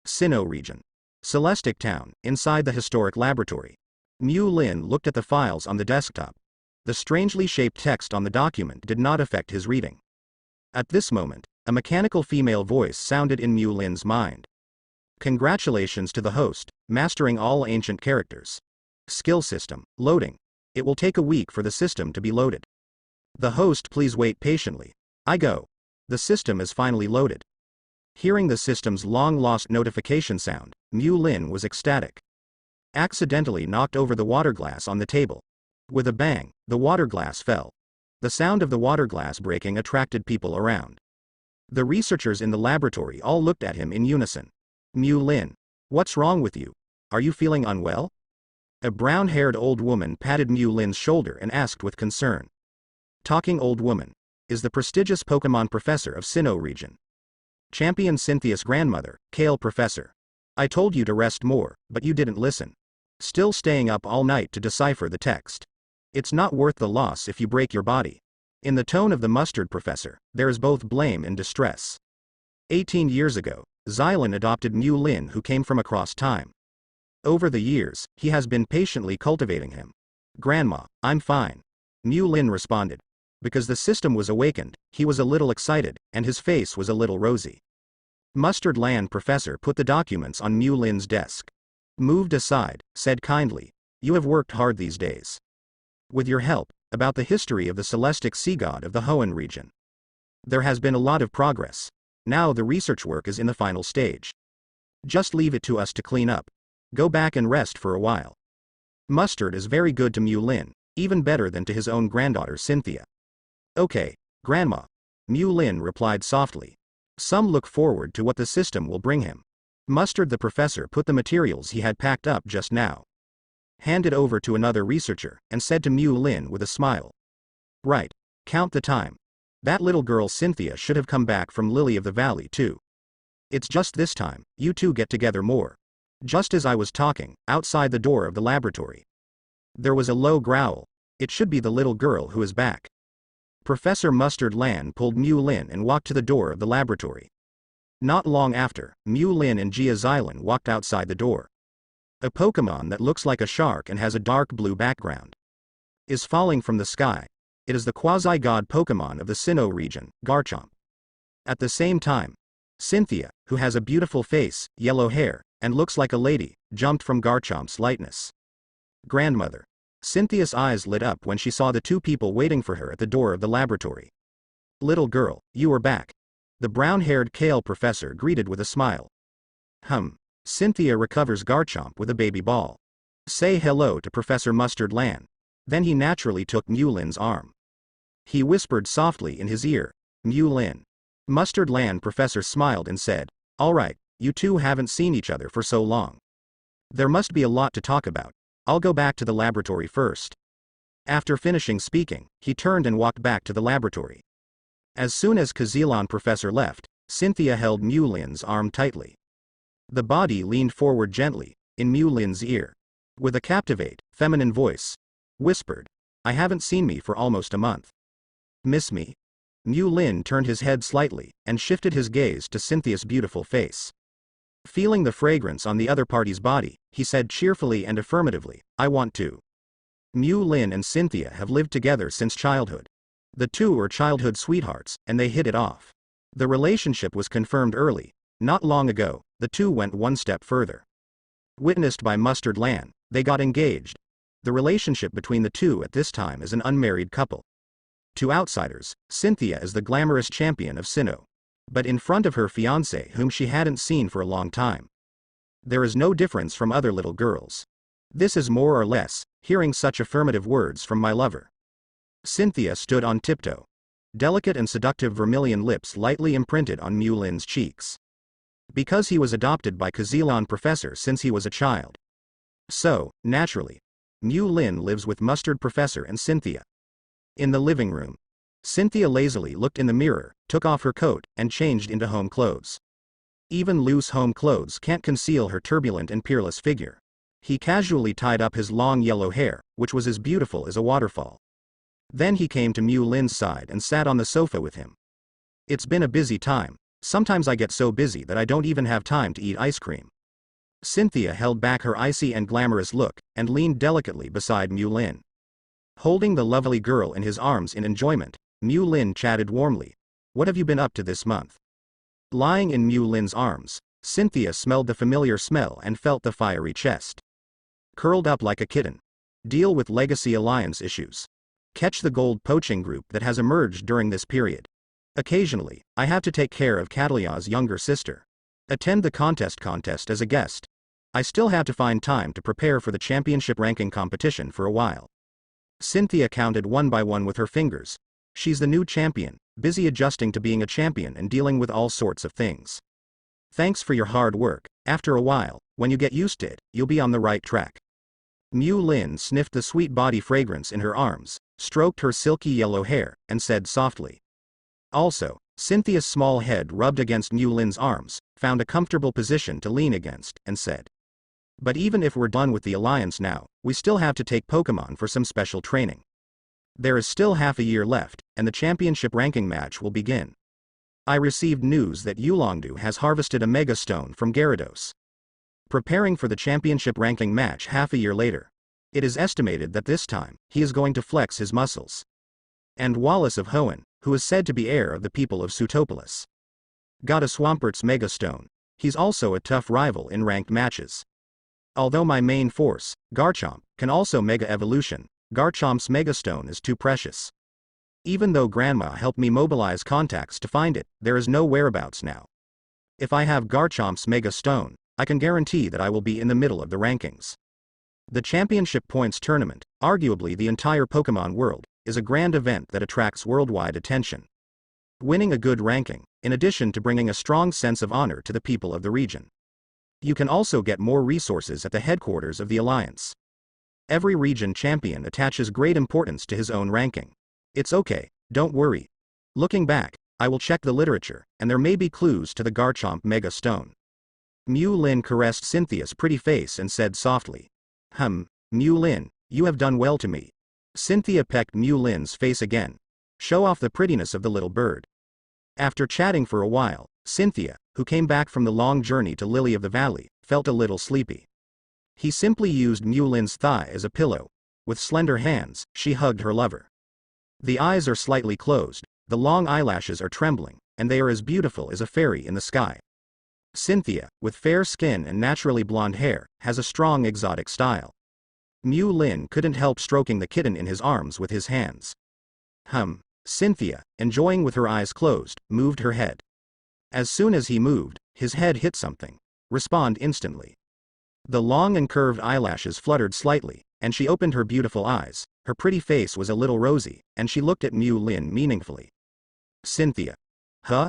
Sinnoh region. Celestic Town, inside the historic laboratory. Mu Lin looked at the files on the desktop. The strangely shaped text on the document did not affect his reading. At this moment, a mechanical female voice sounded in Mu Lin's mind. Congratulations to the host, mastering all ancient characters. Skill system, loading. It will take a week for the system to be loaded. The host, please wait patiently. I go. The system is finally loaded. Hearing the system's long-lost notification sound, Mu Lin was ecstatic. Accidentally knocked over the water glass on the table. With a bang, the water glass fell. The sound of the water glass breaking attracted people around. The researchers in the laboratory all looked at him in unison. Mu Lin, what's wrong with you? Are you feeling unwell? A brown-haired old woman patted Mu Lin's shoulder and asked with concern. Talking old woman is the prestigious Pokemon professor of Sinnoh region. Champion Cynthia's grandmother, Kale Professor. I told you to rest more, but you didn't listen. Still staying up all night to decipher the text. It's not worth the loss if you break your body. In the tone of the mustard professor, there is both blame and distress. 18 years ago, Xylan adopted Mu Lin, who came from across time. Over the years, he has been patiently cultivating him. Grandma, I'm fine. Mu Lin responded. Because the system was awakened, he was a little excited, and his face was a little rosy. Mustard Land Professor put the documents on Mu Lin's desk. Moved aside, said kindly, you have worked hard these days. With your help, about the history of the Celestic Sea God of the Hoenn region. There has been a lot of progress. Now the research work is in the final stage. Just leave it to us to clean up. Go back and rest for a while. Mustard is very good to Mu Lin, even better than to his own granddaughter Cynthia. Okay, Grandma. Mu Lin replied softly. Some look forward to what the system will bring him. Mustard the professor put the materials he had packed up just now. Handed over to another researcher, and said to Mu Lin with a smile. Right. Count the time. That little girl Cynthia should have come back from Lily of the Valley too. It's just this time, you two get together more. Just as I was talking, outside the door of the laboratory. There was a low growl. It should be the little girl who is back. Professor Mustard Land pulled Mu Lin and walked to the door of the laboratory. Not long after, Mu Lin and Gia Xylan walked outside the door. A Pokemon that looks like a shark and has a dark blue background. Is falling from the sky. It is the quasi-god Pokemon of the Sinnoh region, Garchomp. At the same time, Cynthia, who has a beautiful face, yellow hair, and looks like a lady, jumped from Garchomp's lightness. Grandmother. Cynthia's eyes lit up when she saw the two people waiting for her at the door of the laboratory. Little girl, you are back. The brown-haired Kale Professor greeted with a smile. Cynthia recovers Garchomp with a baby ball. Say hello to Professor Mustard Land. Then he naturally took Mu Lin's arm. He whispered softly in his ear, Mu Lin. Mustard Land Professor smiled and said, all right, you two haven't seen each other for so long. There must be a lot to talk about. I'll go back to the laboratory first. After finishing speaking, he turned and walked back to the laboratory. As soon as Kazilon Professor left, Cynthia held Mu Lin's arm tightly. The body leaned forward gently, in Mu Lin's ear. With a captivate, feminine voice. Whispered. I haven't seen me for almost a month. Miss me? Mu Lin turned his head slightly, and shifted his gaze to Cynthia's beautiful face. Feeling the fragrance on the other party's body, he said cheerfully and affirmatively, I want to. Mu Lin and Cynthia have lived together since childhood. The two are childhood sweethearts, and they hit it off. The relationship was confirmed early. Not long ago, the two went one step further. Witnessed by Mustard Land, they got engaged. The relationship between the two at this time is an unmarried couple. To outsiders, Cynthia is the glamorous champion of Sinnoh. But in front of her fiance whom she hadn't seen for a long time. There is no difference from other little girls. This is more or less, hearing such affirmative words from my lover. Cynthia stood on tiptoe. Delicate and seductive vermilion lips lightly imprinted on Mu Lin's cheeks. Because he was adopted by Kazilon Professor since he was a child. So, naturally, Mu Lin lives with Mustard Professor and Cynthia. In the living room, Cynthia lazily looked in the mirror, took off her coat, and changed into home clothes. Even loose home clothes can't conceal her turbulent and peerless figure. He casually tied up his long yellow hair, which was as beautiful as a waterfall. Then he came to Mu Lin's side and sat on the sofa with him. It's been a busy time, Sometimes I get so busy that I don't even have time to eat ice cream. Cynthia held back her icy and glamorous look, and leaned delicately beside Mu Lin. Holding the lovely girl in his arms in enjoyment, Mu Lin chatted warmly. What have you been up to this month? Lying in Mu Lin's arms, Cynthia smelled the familiar smell and felt the fiery chest. Curled up like a kitten. Deal with legacy alliance issues. Catch the gold poaching group that has emerged during this period. Occasionally, I have to take care of Catalya's younger sister. Attend the contest as a guest. I still have to find time to prepare for the championship ranking competition for a while. Cynthia counted one by one with her fingers. She's the new champion, busy adjusting to being a champion and dealing with all sorts of things. Thanks for your hard work. After a while, when you get used to it, you'll be on the right track. Mu Lin sniffed the sweet body fragrance in her arms, stroked her silky yellow hair, and said softly. Also, Cynthia's small head rubbed against Mu Lin's arms, found a comfortable position to lean against, and said. But even if we're done with the alliance now, we still have to take Pokemon for some special training. There is still half a year left, and the championship ranking match will begin. I received news that Yulongdu has harvested a Mega Stone from Gyarados. Preparing for the championship ranking match half a year later. It is estimated that this time, he is going to flex his muscles. And Wallace of Hoenn, who is said to be heir of the people of Sutopolis, got a Swampert's Mega Stone. He's also a tough rival in ranked matches. Although my main force, Garchomp, can also Mega Evolution, Garchomp's Mega Stone is too precious. Even though Grandma helped me mobilize contacts to find it, there is no whereabouts now. If I have Garchomp's Mega Stone, I can guarantee that I will be in the middle of the rankings. The Championship Points Tournament, arguably the entire Pokemon world, is a grand event that attracts worldwide attention. Winning a good ranking, in addition to bringing a strong sense of honor to the people of the region. You can also get more resources at the headquarters of the Alliance. Every region champion attaches great importance to his own ranking. It's okay, don't worry. Looking back, I will check the literature, and there may be clues to the Garchomp Mega Stone. Mu Lin caressed Cynthia's pretty face and said softly. Mu Lin, you have done well to me. Cynthia pecked Mu Lin's face again. Show off the prettiness of the little bird. After chatting for a while, Cynthia, who came back from the long journey to Lily of the Valley, felt a little sleepy. He simply used Mu Lin's thigh as a pillow. With slender hands, she hugged her lover. The eyes are slightly closed, the long eyelashes are trembling, and they are as beautiful as a fairy in the sky. Cynthia, with fair skin and naturally blonde hair, has a strong exotic style. Mu Lin couldn't help stroking the kitten in his arms with his hands. Cynthia, enjoying with her eyes closed, moved her head. As soon as he moved, his head hit something. Respond instantly. The long and curved eyelashes fluttered slightly, and she opened her beautiful eyes. Her pretty face was a little rosy, and she looked at Mu Lin meaningfully. Cynthia. Huh?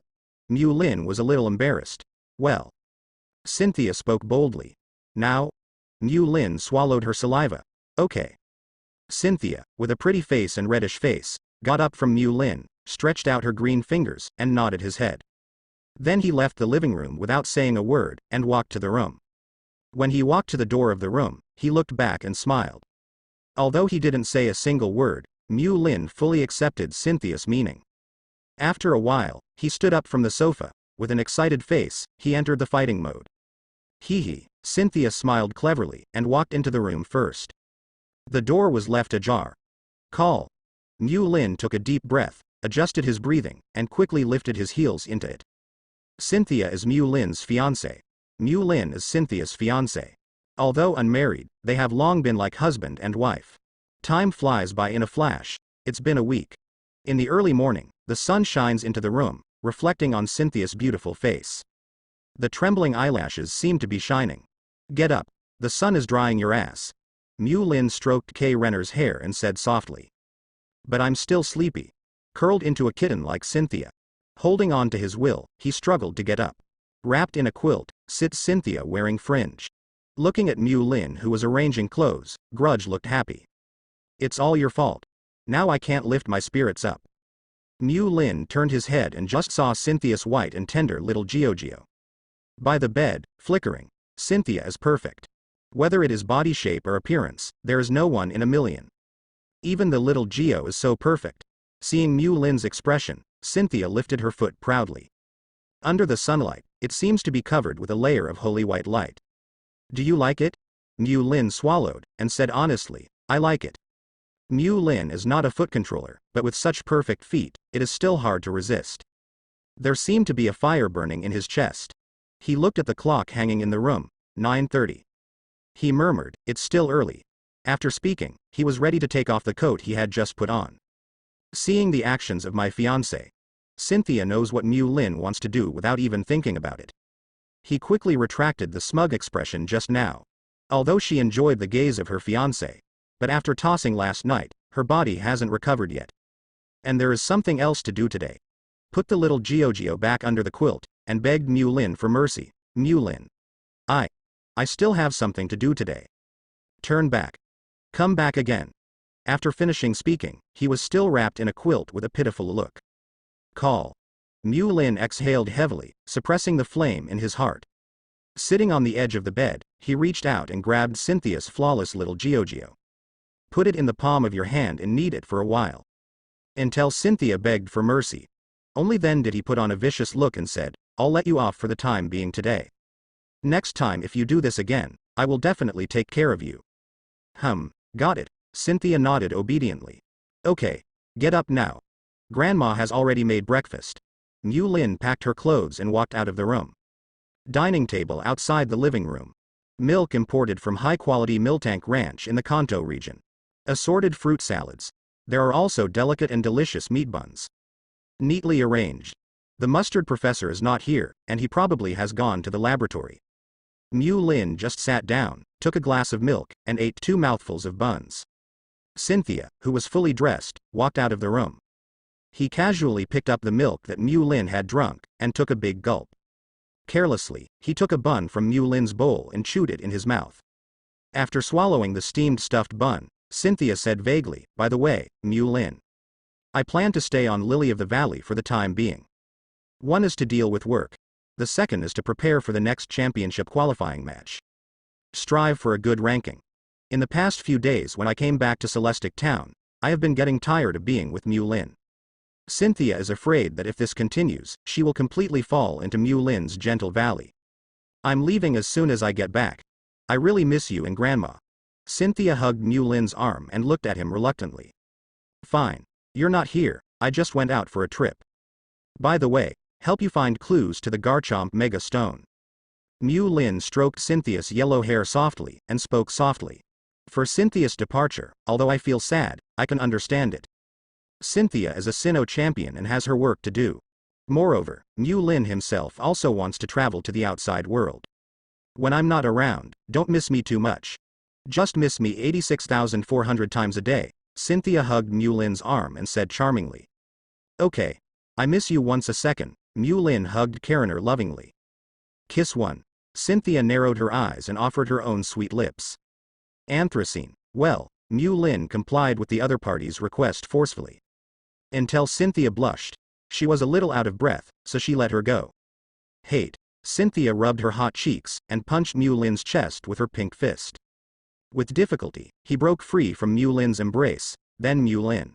Mu Lin was a little embarrassed. Well. Cynthia spoke boldly. Now? Mu Lin swallowed her saliva. Okay. Cynthia, with a pretty face and reddish face, got up from Mu Lin, stretched out her green fingers, and nodded his head. Then he left the living room without saying a word, and walked to the room. When he walked to the door of the room, he looked back and smiled. Although he didn't say a single word, Mu Lin fully accepted Cynthia's meaning. After a while, he stood up from the sofa. With an excited face, he entered the fighting mode. Hee. Cynthia smiled cleverly, and walked into the room first. The door was left ajar. Call. Mu Lin took a deep breath, adjusted his breathing, and quickly lifted his heels into it. Cynthia is Mu Lin's fiance. Mu Lin is Cynthia's fiance. Although unmarried, they have long been like husband and wife. Time flies by in a flash. It's been a week. In the early morning, the sun shines into the room, reflecting on Cynthia's beautiful face. The trembling eyelashes seem to be shining. Get up. The sun is drying your ass. Mu Lin stroked Kay Renner's hair and said softly. But I'm still sleepy. Curled into a kitten like Cynthia. Holding on to his will, he struggled to get up. Wrapped in a quilt, sits Cynthia wearing fringe. Looking at Mu Lin, who was arranging clothes, Grudge looked happy. It's all your fault. Now I can't lift my spirits up. Mu Lin turned his head and just saw Cynthia's white and tender little Geogeo. By the bed, flickering. Cynthia is perfect. Whether it is body shape or appearance, there is no one in a million. Even the little Geo is so perfect. Seeing Mu Lin's expression, Cynthia lifted her foot proudly. Under the sunlight, it seems to be covered with a layer of holy white light. Do you like it? Mu Lin swallowed, and said honestly, I like it. Mu Lin is not a foot controller, but with such perfect feet, it is still hard to resist. There seemed to be a fire burning in his chest. He looked at the clock hanging in the room, 9:30. He murmured, it's still early. After speaking, he was ready to take off the coat he had just put on. Seeing the actions of my fiancé, Cynthia knows what Mu Lin wants to do without even thinking about it. He quickly retracted the smug expression just now. Although she enjoyed the gaze of her fiancé, but after tossing last night, her body hasn't recovered yet. And there is something else to do today. Put the little Giorgio back under the quilt, and begged Mu Lin for mercy. Mu Lin. I still have something to do today. Turn back. Come back again. After finishing speaking, he was still wrapped in a quilt with a pitiful look. Call. Mu Lin exhaled heavily, suppressing the flame in his heart. Sitting on the edge of the bed, he reached out and grabbed Cynthia's flawless little Giorgio. Put it in the palm of your hand and knead it for a while. Until Cynthia begged for mercy. Only then did he put on a vicious look and said, I'll let you off for the time being today. Next time if you do this again, I will definitely take care of you. Got it. Cynthia nodded obediently. Okay, get up now. Grandma has already made breakfast. Mu Lin packed her clothes and walked out of the room. Dining table outside the living room. Milk imported from high-quality Miltank Ranch in the Kanto region. Assorted fruit salads. There are also delicate and delicious meat buns. Neatly arranged. The mustard professor is not here, and he probably has gone to the laboratory. Mu Lin just sat down, took a glass of milk, and ate 2 mouthfuls of buns. Cynthia, who was fully dressed, walked out of the room. He casually picked up the milk that Mu Lin had drunk, and took a big gulp. Carelessly, he took a bun from Mu Lin's bowl and chewed it in his mouth. After swallowing the steamed stuffed bun, Cynthia said vaguely, by the way, Mu Lin. I plan to stay on Lily of the Valley for the time being. One is to deal with work. The second is to prepare for the next championship qualifying match. Strive for a good ranking. In the past few days when I came back to Celestic Town, I have been getting tired of being with Mu Lin. Cynthia is afraid that if this continues, she will completely fall into Mu Lin's gentle valley. I'm leaving as soon as I get back. I really miss you and Grandma. Cynthia hugged Mu Lin's arm and looked at him reluctantly. Fine. You're not here, I just went out for a trip. By the way, help you find clues to the Garchomp Mega Stone. Mu Lin stroked Cynthia's yellow hair softly, and spoke softly. For Cynthia's departure, although I feel sad, I can understand it. Cynthia is a Sinnoh champion and has her work to do. Moreover, Mu Lin himself also wants to travel to the outside world. When I'm not around, don't miss me too much. Just miss me 86,400 times a day. Cynthia hugged Mu Lin's arm and said charmingly. Okay. I miss you once a second. Mu Lin hugged Kariner lovingly. Kiss 1. Cynthia narrowed her eyes and offered her own sweet lips. Anthracene. Well, Mu Lin complied with the other party's request forcefully. Until Cynthia blushed. She was a little out of breath, so she let her go. Hate. Cynthia rubbed her hot cheeks and punched Mu Lin's chest with her pink fist. With difficulty, he broke free from Mu Lin's embrace, then Mu Lin.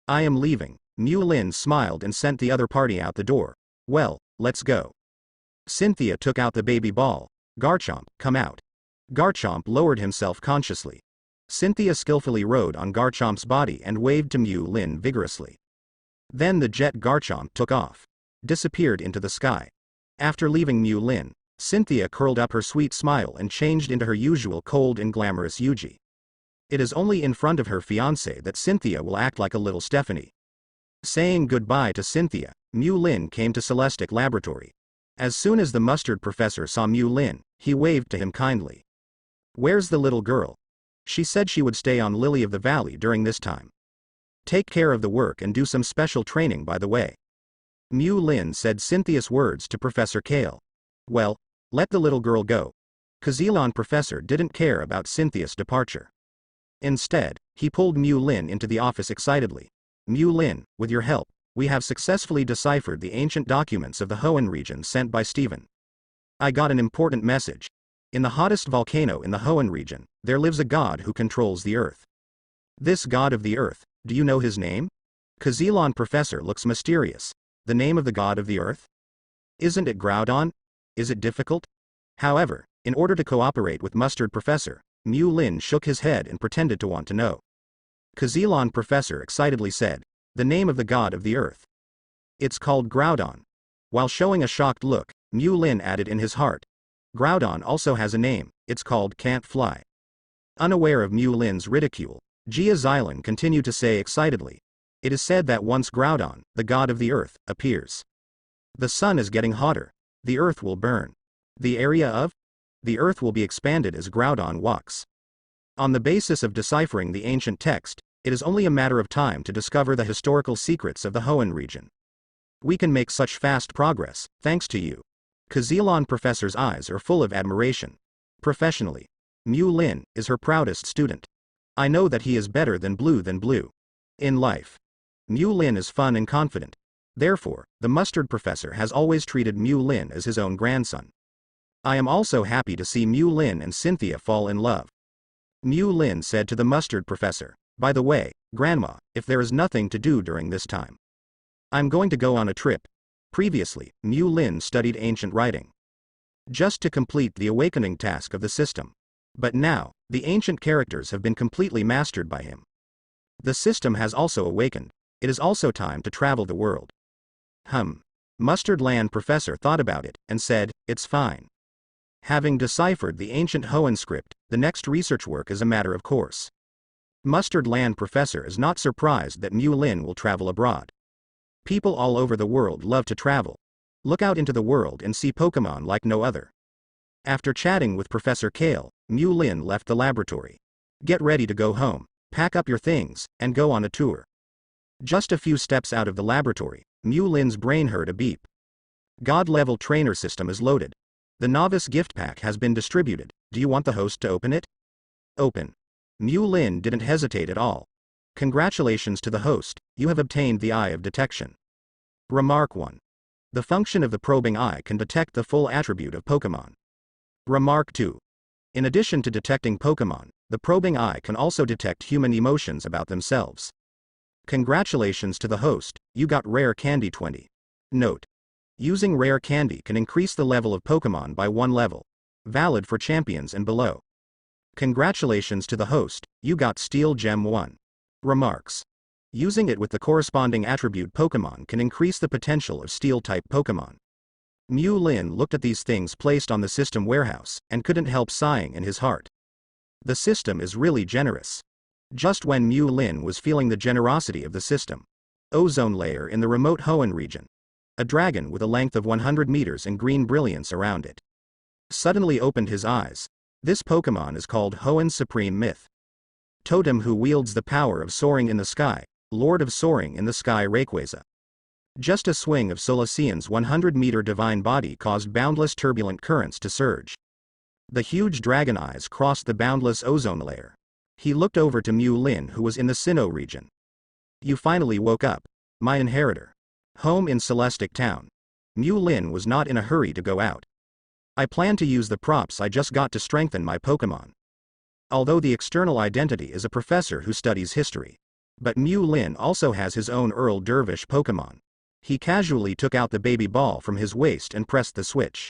I am leaving. Mu Lin smiled and sent the other party out the door. Well, let's go. Cynthia took out the baby ball. Garchomp, come out. Garchomp lowered himself consciously. Cynthia skillfully rode on Garchomp's body and waved to Mu Lin vigorously. Then the jet Garchomp took off. Disappeared into the sky. After leaving Mu Lin, Cynthia curled up her sweet smile and changed into her usual cold and glamorous Yuji. It is only in front of her fiancé that Cynthia will act like a little Stephanie. Saying goodbye to Cynthia, Mu Lin came to Celestic Laboratory. As soon as the mustard professor saw Mu Lin, he waved to him kindly. Where's the little girl? She said she would stay on Lily of the Valley during this time. Take care of the work and do some special training by the way. Mu Lin said Cynthia's words to Professor Kale. Well, let the little girl go. Kazilon professor didn't care about Cynthia's departure. Instead, he pulled Mu Lin into the office excitedly. Mu Lin, with your help, we have successfully deciphered the ancient documents of the Hoenn region sent by Stephen. I got an important message. In the hottest volcano in the Hoenn region, there lives a god who controls the earth. This god of the earth, do you know his name? Kazilon professor looks mysterious. The name of the god of the earth? Isn't it Groudon? Is it difficult? However, in order to cooperate with Mustard Professor, Mew Lin shook his head and pretended to want to know. Kazilon Professor excitedly said, the name of the god of the earth. It's called Groudon. While showing a shocked look, Mew Lin added in his heart. Groudon also has a name, it's called Can't Fly. Unaware of Mew Lin's ridicule, Jia Xylan continued to say excitedly. It is said that once Groudon, the god of the earth, appears, the sun is getting hotter. The earth will burn. The area of the earth will be expanded as Groudon walks. On the basis of deciphering the ancient text, it is only a matter of time to discover the historical secrets of the Hoenn region. We can make such fast progress, thanks to you. Kazilon Professor's eyes are full of admiration. Professionally, Mew Lin is her proudest student. I know that he is better than blue. In life, Mew Lin is fun and confident. Therefore, the Mustard Professor has always treated Mew Lin as his own grandson. I am also happy to see Mew Lin and Cynthia fall in love. Mew Lin said to the Mustard Professor, by the way, Grandma, if there is nothing to do during this time, I'm going to go on a trip. Previously, Mew Lin studied ancient writing, just to complete the awakening task of the system. But now, the ancient characters have been completely mastered by him. The system has also awakened. It is also time to travel the world. Mustard Land Professor thought about it, and said, it's fine. Having deciphered the ancient Hoenn script, the next research work is a matter of course. Mustard Land Professor is not surprised that Mew Lin will travel abroad. People all over the world love to travel. Look out into the world and see Pokemon like no other. After chatting with Professor Kale, Mew Lin left the laboratory. Get ready to go home, pack up your things, and go on a tour. Just a few steps out of the laboratory, Mew Lin's brain heard a beep. God-level trainer system is loaded. The novice gift pack has been distributed. Do you want the host to open it? Open. Mew Lin didn't hesitate at all. Congratulations to the host, you have obtained the Eye of Detection. Remark 1. The function of the probing eye can detect the full attribute of Pokemon. Remark 2. In addition to detecting Pokemon, the probing eye can also detect human emotions about themselves. Congratulations to the host, you got Rare Candy 20. Note. Using Rare Candy can increase the level of Pokemon by 1 level. Valid for champions and below. Congratulations to the host, you got Steel Gem 1. Remarks. Using it with the corresponding attribute Pokemon can increase the potential of Steel-type Pokemon. Mew Lin looked at these things placed on the system warehouse, and couldn't help sighing in his heart. The system is really generous. Just when Mew Lin was feeling the generosity of the system, ozone layer in the remote Hoenn region, a dragon with a length of 100 meters and green brilliance around it, suddenly opened his eyes. This Pokemon is called Hoenn's Supreme Myth. Totem who wields the power of soaring in the sky, Lord of Soaring in the Sky Rayquaza. Just a swing of Solacean's 100-meter divine body caused boundless turbulent currents to surge. The huge dragon eyes crossed the boundless ozone layer. He looked over to Mew Lin, who was in the Sinnoh region. You finally woke up, my inheritor. Home in Celestic Town. Mew Lin was not in a hurry to go out. I plan to use the props I just got to strengthen my Pokemon. Although the external identity is a professor who studies history. But Mew Lin also has his own Earl Dervish Pokemon. He casually took out the baby ball from his waist and pressed the switch.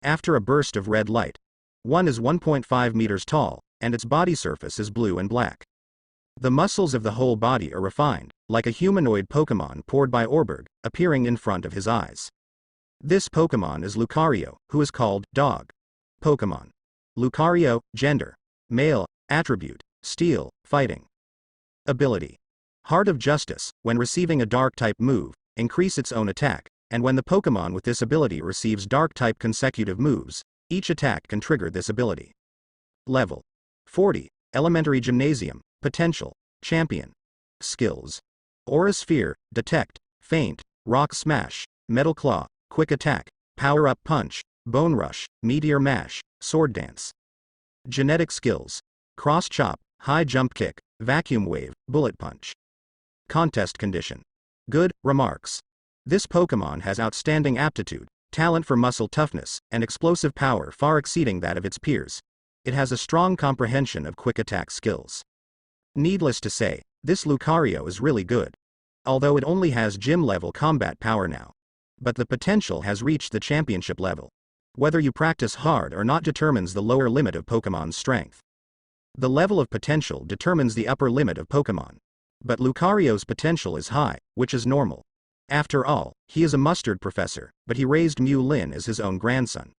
After a burst of red light. One is 1.5 meters tall, and its body surface is blue and black. The muscles of the whole body are refined, like a humanoid Pokemon poured by Orberg, appearing in front of his eyes. This Pokemon is Lucario, who is called Dog Pokemon. Lucario, gender, male, attribute, steel, fighting. Ability. Heart of Justice, when receiving a Dark-type move, increase its own attack, and when the Pokemon with this ability receives Dark-type consecutive moves, each attack can trigger this ability. Level 40, Elementary Gymnasium, Potential, Champion. Skills. Aura Sphere, Detect, Feint, Rock Smash, Metal Claw, Quick Attack, Power-Up Punch, Bone Rush, Meteor Mash, Sword Dance. Genetic Skills. Cross Chop, High Jump Kick, Vacuum Wave, Bullet Punch. Contest Condition. Good. Remarks. This Pokemon has outstanding aptitude, talent for muscle toughness, and explosive power far exceeding that of its peers. It has a strong comprehension of quick attack skills. Needless to say, this Lucario is really good. Although it only has gym-level combat power now. But the potential has reached the championship level. Whether you practice hard or not determines the lower limit of Pokemon's strength. The level of potential determines the upper limit of Pokemon. But Lucario's potential is high, which is normal. After all, he is a mustard professor, but he raised Mew Lin as his own grandson.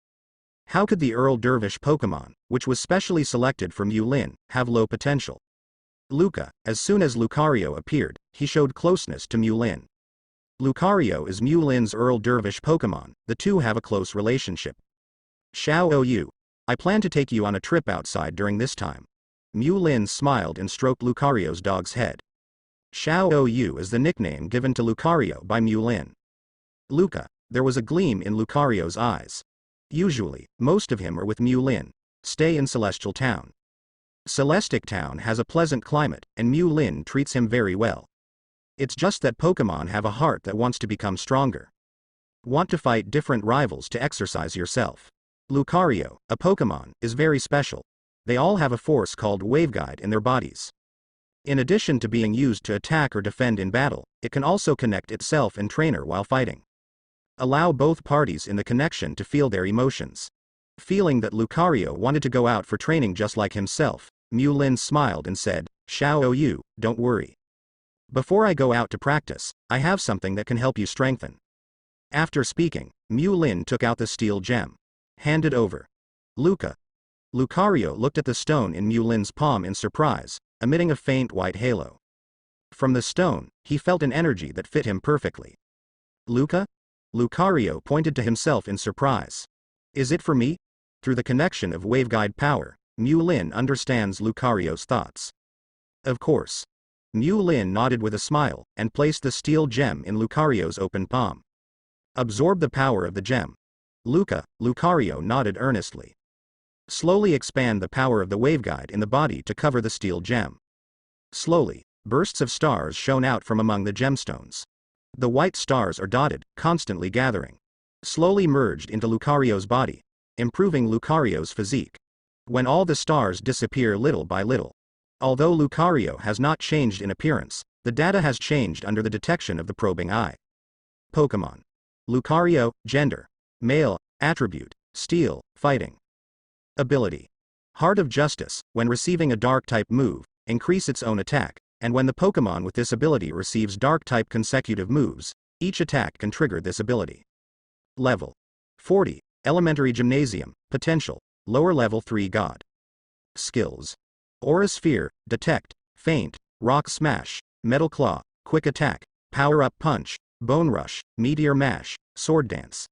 How could the Earl Dervish Pokemon, which was specially selected for Mew Lin, have low potential? Luca, as soon as Lucario appeared, he showed closeness to Mew Lin. Lucario is Mew Lin's Earl Dervish Pokemon, the two have a close relationship. Xiao Yu. I plan to take you on a trip outside during this time. Mew Lin smiled and stroked Lucario's dog's head. Xiao Yu is the nickname given to Lucario by Mew Lin. Luca. There was a gleam in Lucario's eyes. Usually, most of him are with Mew Lin. Stay in Celestial Town. Celestic Town has a pleasant climate, and Mew Lin treats him very well. It's just that Pokemon have a heart that wants to become stronger. Want to fight different rivals to exercise yourself. Lucario, a Pokemon, is very special. They all have a force called waveguide in their bodies. In addition to being used to attack or defend in battle, it can also connect itself and trainer while fighting. Allow both parties in the connection to feel their emotions. Feeling that Lucario wanted to go out for training just like himself, Mew Lin smiled and said, Xiao Yu, don't worry. Before I go out to practice, I have something that can help you strengthen. After speaking, Mew Lin took out the steel gem. Handed over. Lucario looked at the stone in Mew Lin's palm in surprise, emitting a faint white halo. From the stone, he felt an energy that fit him perfectly. Lucario pointed to himself in surprise. Is it for me? Through the connection of waveguide power, Mew Lin understands Lucario's thoughts. Of course. Mew Lin nodded with a smile, and placed the steel gem in Lucario's open palm. Absorb the power of the gem. Lucario nodded earnestly. Slowly expand the power of the waveguide in the body to cover the steel gem. Slowly, bursts of stars shone out from among the gemstones. The white stars are dotted, constantly gathering. Slowly merged into Lucario's body, improving Lucario's physique. When all the stars disappear little by little. Although Lucario has not changed in appearance, the data has changed under the detection of the probing eye. Pokemon. Lucario, gender. Male, attribute, steel, fighting. Ability. Heart of Justice, when receiving a Dark-type move, increase its own attack, and when the Pokemon with this ability receives Dark-type consecutive moves, each attack can trigger this ability. Level. 40, Elementary Gymnasium, Potential, Lower Level 3 God. Skills. Aura Sphere, Detect, Feint, Rock Smash, Metal Claw, Quick Attack, Power-Up Punch, Bone Rush, Meteor Mash, Sword Dance.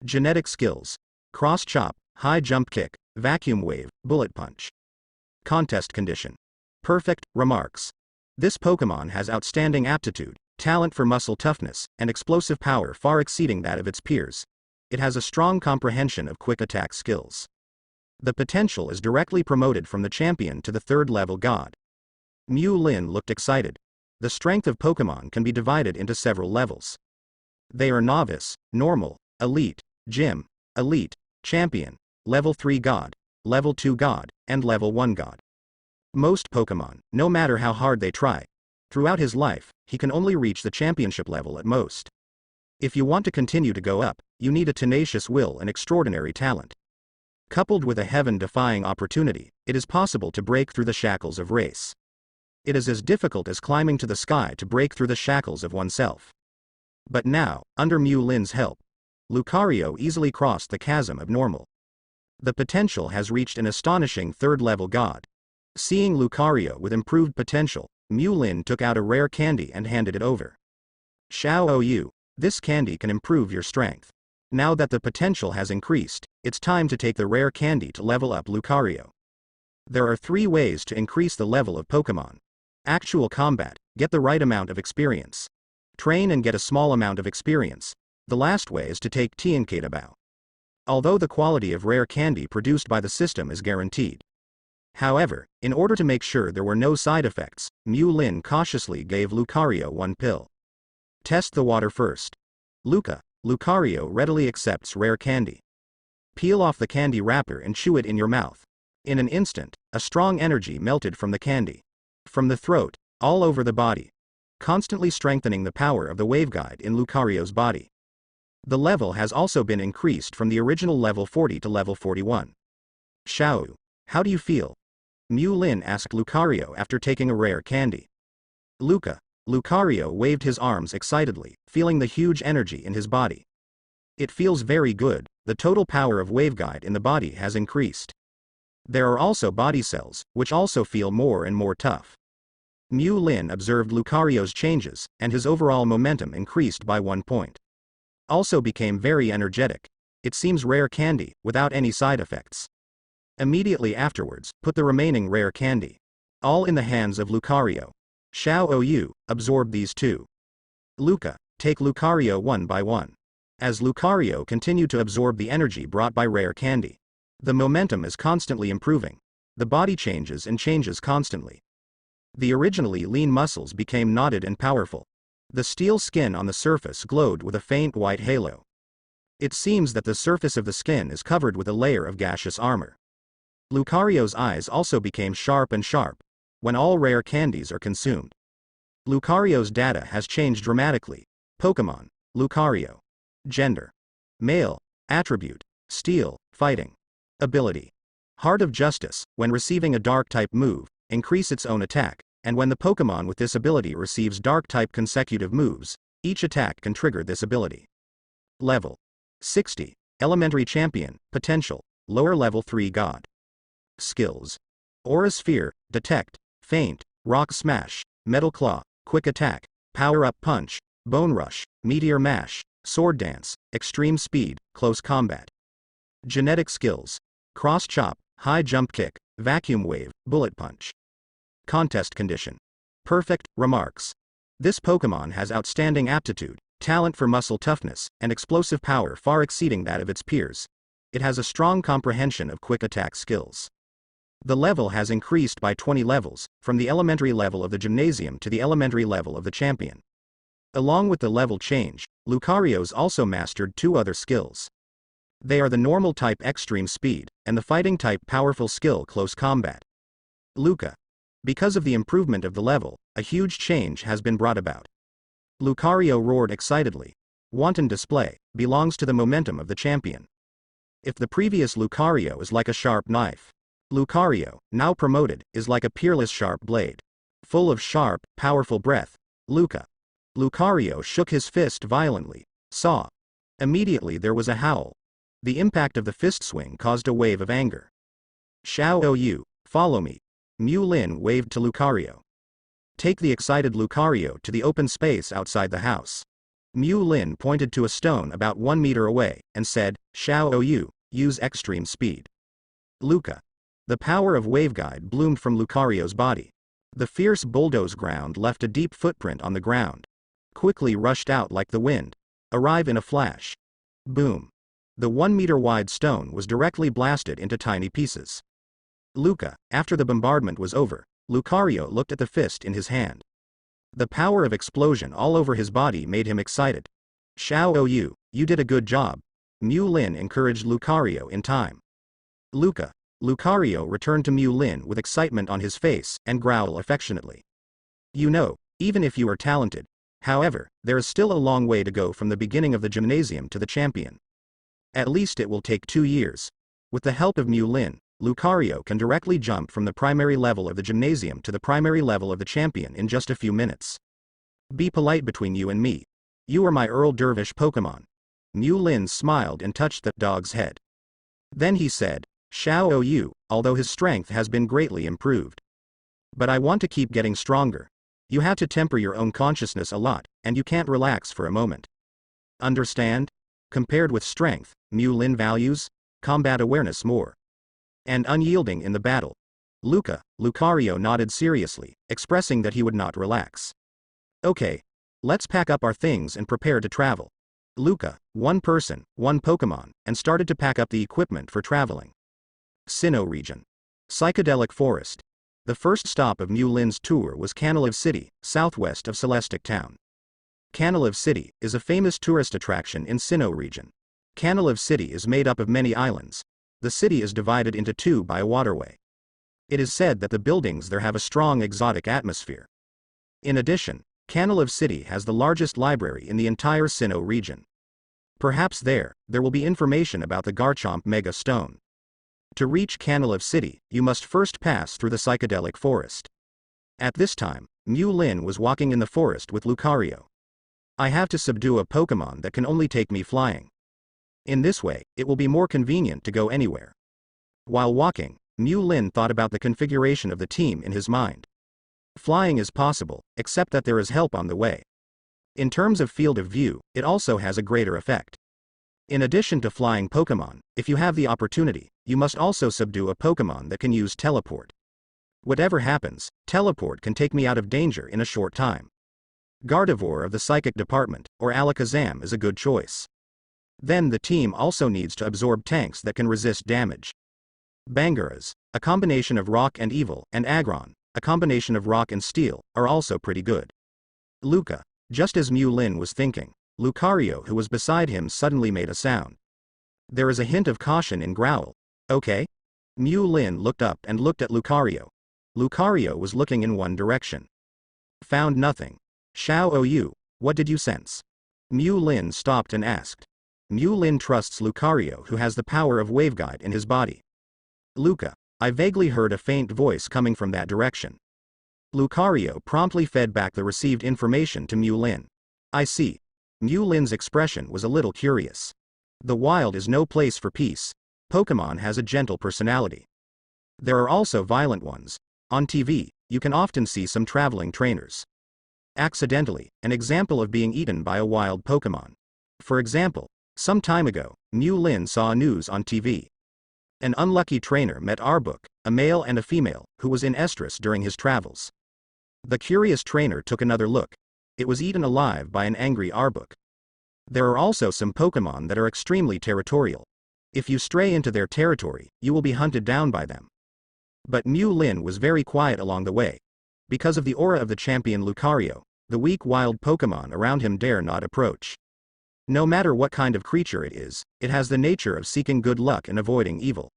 Genetic Skills. Cross Chop, High Jump Kick, Vacuum Wave, Bullet Punch. Contest Condition. Perfect, Remarks. This Pokemon has outstanding aptitude, talent for muscle toughness, and explosive power far exceeding that of its peers. It has a strong comprehension of quick attack skills. The potential is directly promoted from the champion to the third-level god. Mew Lin looked excited. The strength of Pokemon can be divided into several levels. They are Novice, Normal, Elite, Gym, Elite, Champion, Level 3 God, Level 2 God, and Level 1 God. Most Pokemon, no matter how hard they try, throughout his life, he can only reach the championship level at most. If you want to continue to go up, you need a tenacious will and extraordinary talent. Coupled with a heaven-defying opportunity, it is possible to break through the shackles of race. It is as difficult as climbing to the sky to break through the shackles of oneself. But now, under Mew Lin's help, Lucario easily crossed the chasm of normal. The potential has reached an astonishing third-level god. Seeing Lucario with improved potential, Mew Lin took out a rare candy and handed it over. Xiao Yu, this candy can improve your strength. Now that the potential has increased, it's time to take the rare candy to level up Lucario. There are 3 ways to increase the level of Pokemon. Actual combat, get the right amount of experience. Train and get a small amount of experience. The last way is to take Tiankatabo. Although the quality of rare candy produced by the system is guaranteed. However, in order to make sure there were no side effects, Mew Lin cautiously gave Lucario 1 pill. Test the water first. Lucario readily accepts rare candy. Peel off the candy wrapper and chew it in your mouth. In an instant, a strong energy melted from the candy. From the throat, all over the body. Constantly strengthening the power of the waveguide in Lucario's body. The level has also been increased from the original level 40 to level 41. Xiao, how do you feel? Mu Lin asked Lucario after taking a rare candy. Lucario waved his arms excitedly, feeling the huge energy in his body. It feels very good, the total power of waveguide in the body has increased. There are also body cells, which also feel more and more tough. Mu Lin observed Lucario's changes, and his overall momentum increased by 1 point. Also became very energetic. It seems rare candy, without any side effects. Immediately afterwards, put the remaining rare candy. All in the hands of Lucario. Xiao Ou, absorb these two. Take Lucario one by one. As Lucario continued to absorb the energy brought by rare candy. The momentum is constantly improving. The body changes and changes constantly. The originally lean muscles became knotted and powerful. The steel skin on the surface glowed with a faint white halo. It seems that the surface of the skin is covered with a layer of gaseous armor. Lucario's eyes also became sharp and sharp, when all rare candies are consumed. Lucario's data has changed dramatically. Pokemon, Lucario. Gender. Male. Attribute. Steel, fighting. Ability. Heart of Justice, when receiving a dark-type move, increase its own attack, and when the Pokemon with this ability receives dark-type consecutive moves, each attack can trigger this ability. Level. 60. Elementary Champion, Potential, Lower Level 3 God. Skills. Aura Sphere, Detect, Feint, Rock Smash, Metal Claw, Quick Attack, Power-Up Punch, Bone Rush, Meteor Mash, Sword Dance, Extreme Speed, Close Combat. Genetic Skills. Cross Chop, High Jump Kick, Vacuum Wave, Bullet Punch. Contest Condition. Perfect, remarks. This Pokemon has outstanding aptitude, talent for muscle toughness, and explosive power far exceeding that of its peers. It has a strong comprehension of quick attack skills. The level has increased by 20 levels, from the elementary level of the gymnasium to the elementary level of the champion. Along with the level change, Lucario's also mastered 2 other skills. They are the normal type Extreme Speed, and the fighting type powerful skill Close Combat. Because of the improvement of the level, a huge change has been brought about. Lucario roared excitedly. Wanton display, belongs to the momentum of the champion. If the previous Lucario is like a sharp knife, Lucario, now promoted, is like a peerless sharp blade. Full of sharp, powerful breath. Lucario shook his fist violently. Saw. Immediately there was a howl. The impact of the fist swing caused a wave of anger. Xiao Ou, follow me. Mu Lin waved to Lucario. Take the excited Lucario to the open space outside the house. Mu Lin pointed to a stone about 1 meter away, and said, Xiao Ou, use extreme speed. The power of waveguide bloomed from Lucario's body. The fierce bulldoze ground left a deep footprint on the ground. Quickly rushed out like the wind. Arrive in a flash. Boom. The 1 meter wide stone was directly blasted into tiny pieces. After the bombardment was over, Lucario looked at the fist in his hand. The power of explosion all over his body made him excited. Xiao Ou, you did a good job. Mu Lin encouraged Lucario in time. Lucario returned to Mu Lin with excitement on his face and growled affectionately. You know, even if you are talented, however, there is still a long way to go from the beginning of the gymnasium to the champion. At least it will take 2 years. With the help of Mu Lin, Lucario can directly jump from the primary level of the gymnasium to the primary level of the champion in just a few minutes. Be polite between you and me. You are my Earl Dervish Pokemon. Mu Lin smiled and touched the dog's head. Then he said, Xiao Ou, although his strength has been greatly improved. But I want to keep getting stronger. You have to temper your own consciousness a lot, and you can't relax for a moment. Understand? Compared with strength, Mu Lin values combat awareness more. And unyielding in the battle. Lucario nodded seriously, expressing that he would not relax. Okay. Let's pack up our things and prepare to travel. One person, one Pokemon, and started to pack up the equipment for traveling. Sinnoh region. Psychedelic forest. The first stop of Mu Lin's tour was Canalive City, southwest of Celestic Town. Canalive City is a famous tourist attraction in Sinnoh region. Canalive City is made up of many islands. The city is divided into 2 by a waterway. It is said that the buildings there have a strong exotic atmosphere. In addition, Canalive City has the largest library in the entire Sinnoh region. Perhaps there will be information about the Garchomp Mega Stone. To reach Canalave City, you must first pass through the psychedelic forest. At this time, Mew Lin was walking in the forest with Lucario. I have to subdue a Pokemon that can only take me flying. In this way, it will be more convenient to go anywhere. While walking, Mew Lin thought about the configuration of the team in his mind. Flying is possible, except that there is help on the way. In terms of field of view, it also has a greater effect. In addition to flying Pokemon, if you have the opportunity, you must also subdue a Pokemon that can use teleport. Whatever happens, teleport can take me out of danger in a short time. Gardevoir of the Psychic Department, or Alakazam is a good choice. Then the team also needs to absorb tanks that can resist damage. Bangaras, a combination of rock and evil, and Aggron, a combination of rock and steel, are also pretty good. Luca, just as Mew Lin was thinking, Lucario who was beside him suddenly made a sound. There is a hint of caution in growl. Okay? Mew Lin looked up and looked at Lucario. Lucario was looking in one direction. Found nothing. Xiao Yu, what did you sense? Mew Lin stopped and asked. Mew Lin trusts Lucario who has the power of waveguide in his body. Luca, I vaguely heard a faint voice coming from that direction. Lucario promptly fed back the received information to Mew Lin. I see. Mew Lin's expression was a little curious. The wild is no place for peace. Pokemon has a gentle personality. There are also violent ones. On TV, you can often see some traveling trainers. Accidentally, an example of being eaten by a wild Pokemon. For example, some time ago, Mew Lin saw news on TV. An unlucky trainer met Arbok, a male and a female, who was in estrus during his travels. The curious trainer took another look. It was eaten alive by an angry Arbok. There are also some Pokemon that are extremely territorial. If you stray into their territory, you will be hunted down by them. But Mew Lin was very quiet along the way. Because of the aura of the champion Lucario, the weak wild Pokemon around him dare not approach. No matter what kind of creature it is, it has the nature of seeking good luck and avoiding evil.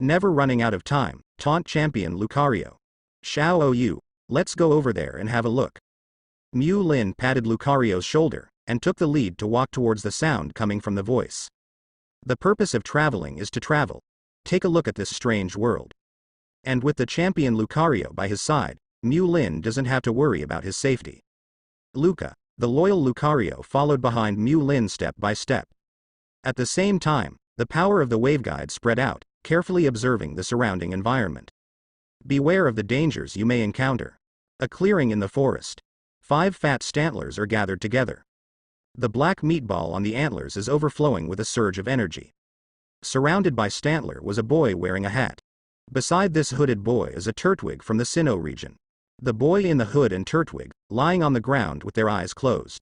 Never running out of time, taunt champion Lucario. Xiao Yu, let's go over there and have a look. Mew Lin patted Lucario's shoulder, and took the lead to walk towards the sound coming from the voice. The purpose of traveling is to travel. Take a look at this strange world. And with the champion Lucario by his side, Mew Lin doesn't have to worry about his safety. Luca, the loyal Lucario followed behind Mew Lin step by step. At the same time, the power of the waveguide spread out, carefully observing the surrounding environment. Beware of the dangers you may encounter. A clearing in the forest. 5 fat stantlers are gathered together. The black meatball on the antlers is overflowing with a surge of energy. Surrounded by Stantler was a boy wearing a hat. Beside this hooded boy is a Turtwig from the Sinnoh region. The boy in the hood and Turtwig, lying on the ground with their eyes closed.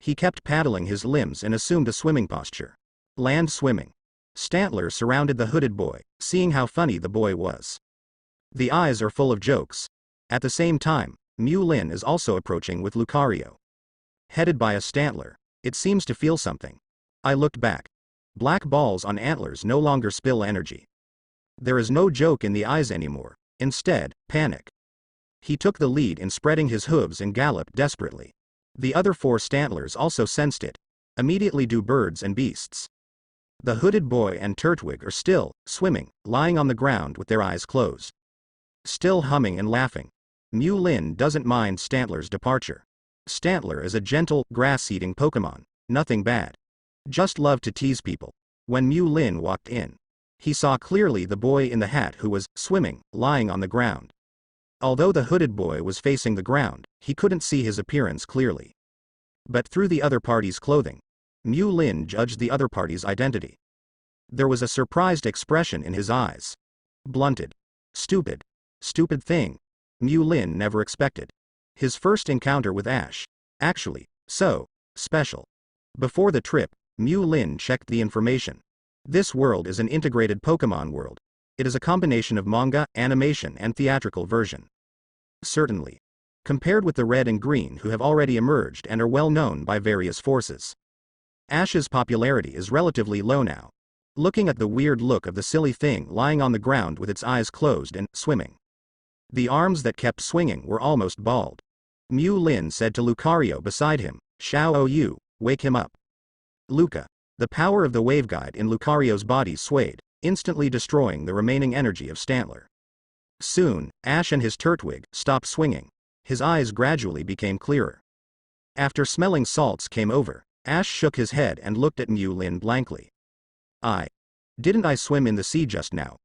He kept paddling his limbs and assumed a swimming posture. Land swimming. Stantler surrounded the hooded boy, seeing how funny the boy was. The eyes are full of jokes. At the same time, Mew Lin is also approaching with Lucario. Headed by a Stantler, it seems to feel something. I looked back. Black balls on antlers no longer spill energy. There is no joke in the eyes anymore, instead, panic. He took the lead in spreading his hooves and galloped desperately. The other 4 Stantlers also sensed it. Immediately do birds and beasts. The hooded boy and Turtwig are still, swimming, lying on the ground with their eyes closed. Still humming and laughing. Mew Lin doesn't mind Stantler's departure. Stantler is a gentle, grass-eating Pokemon, nothing bad. Just love to tease people. When Mew Lin walked in, he saw clearly the boy in the hat who was, swimming, lying on the ground. Although the hooded boy was facing the ground, he couldn't see his appearance clearly. But through the other party's clothing, Mew Lin judged the other party's identity. There was a surprised expression in his eyes. Blunted. Stupid. Stupid thing. Mew Lin never expected. His first encounter with Ash. Actually, so, special. Before the trip, Mew Lin checked the information. This world is an integrated Pokemon world. It is a combination of manga, animation and theatrical version. Certainly. Compared with the red and green who have already emerged and are well known by various forces. Ash's popularity is relatively low now. Looking at the weird look of the silly thing lying on the ground with its eyes closed and swimming. The arms that kept swinging were almost bald. Mew Lin said to Lucario beside him, Xiao Yu, wake him up. Luca. The power of the waveguide in Lucario's body swayed, instantly destroying the remaining energy of Stantler. Soon, Ash and his turtwig stopped swinging. His eyes gradually became clearer. After smelling salts came over, Ash shook his head and looked at Mu Lin blankly. Didn't I swim in the sea just now?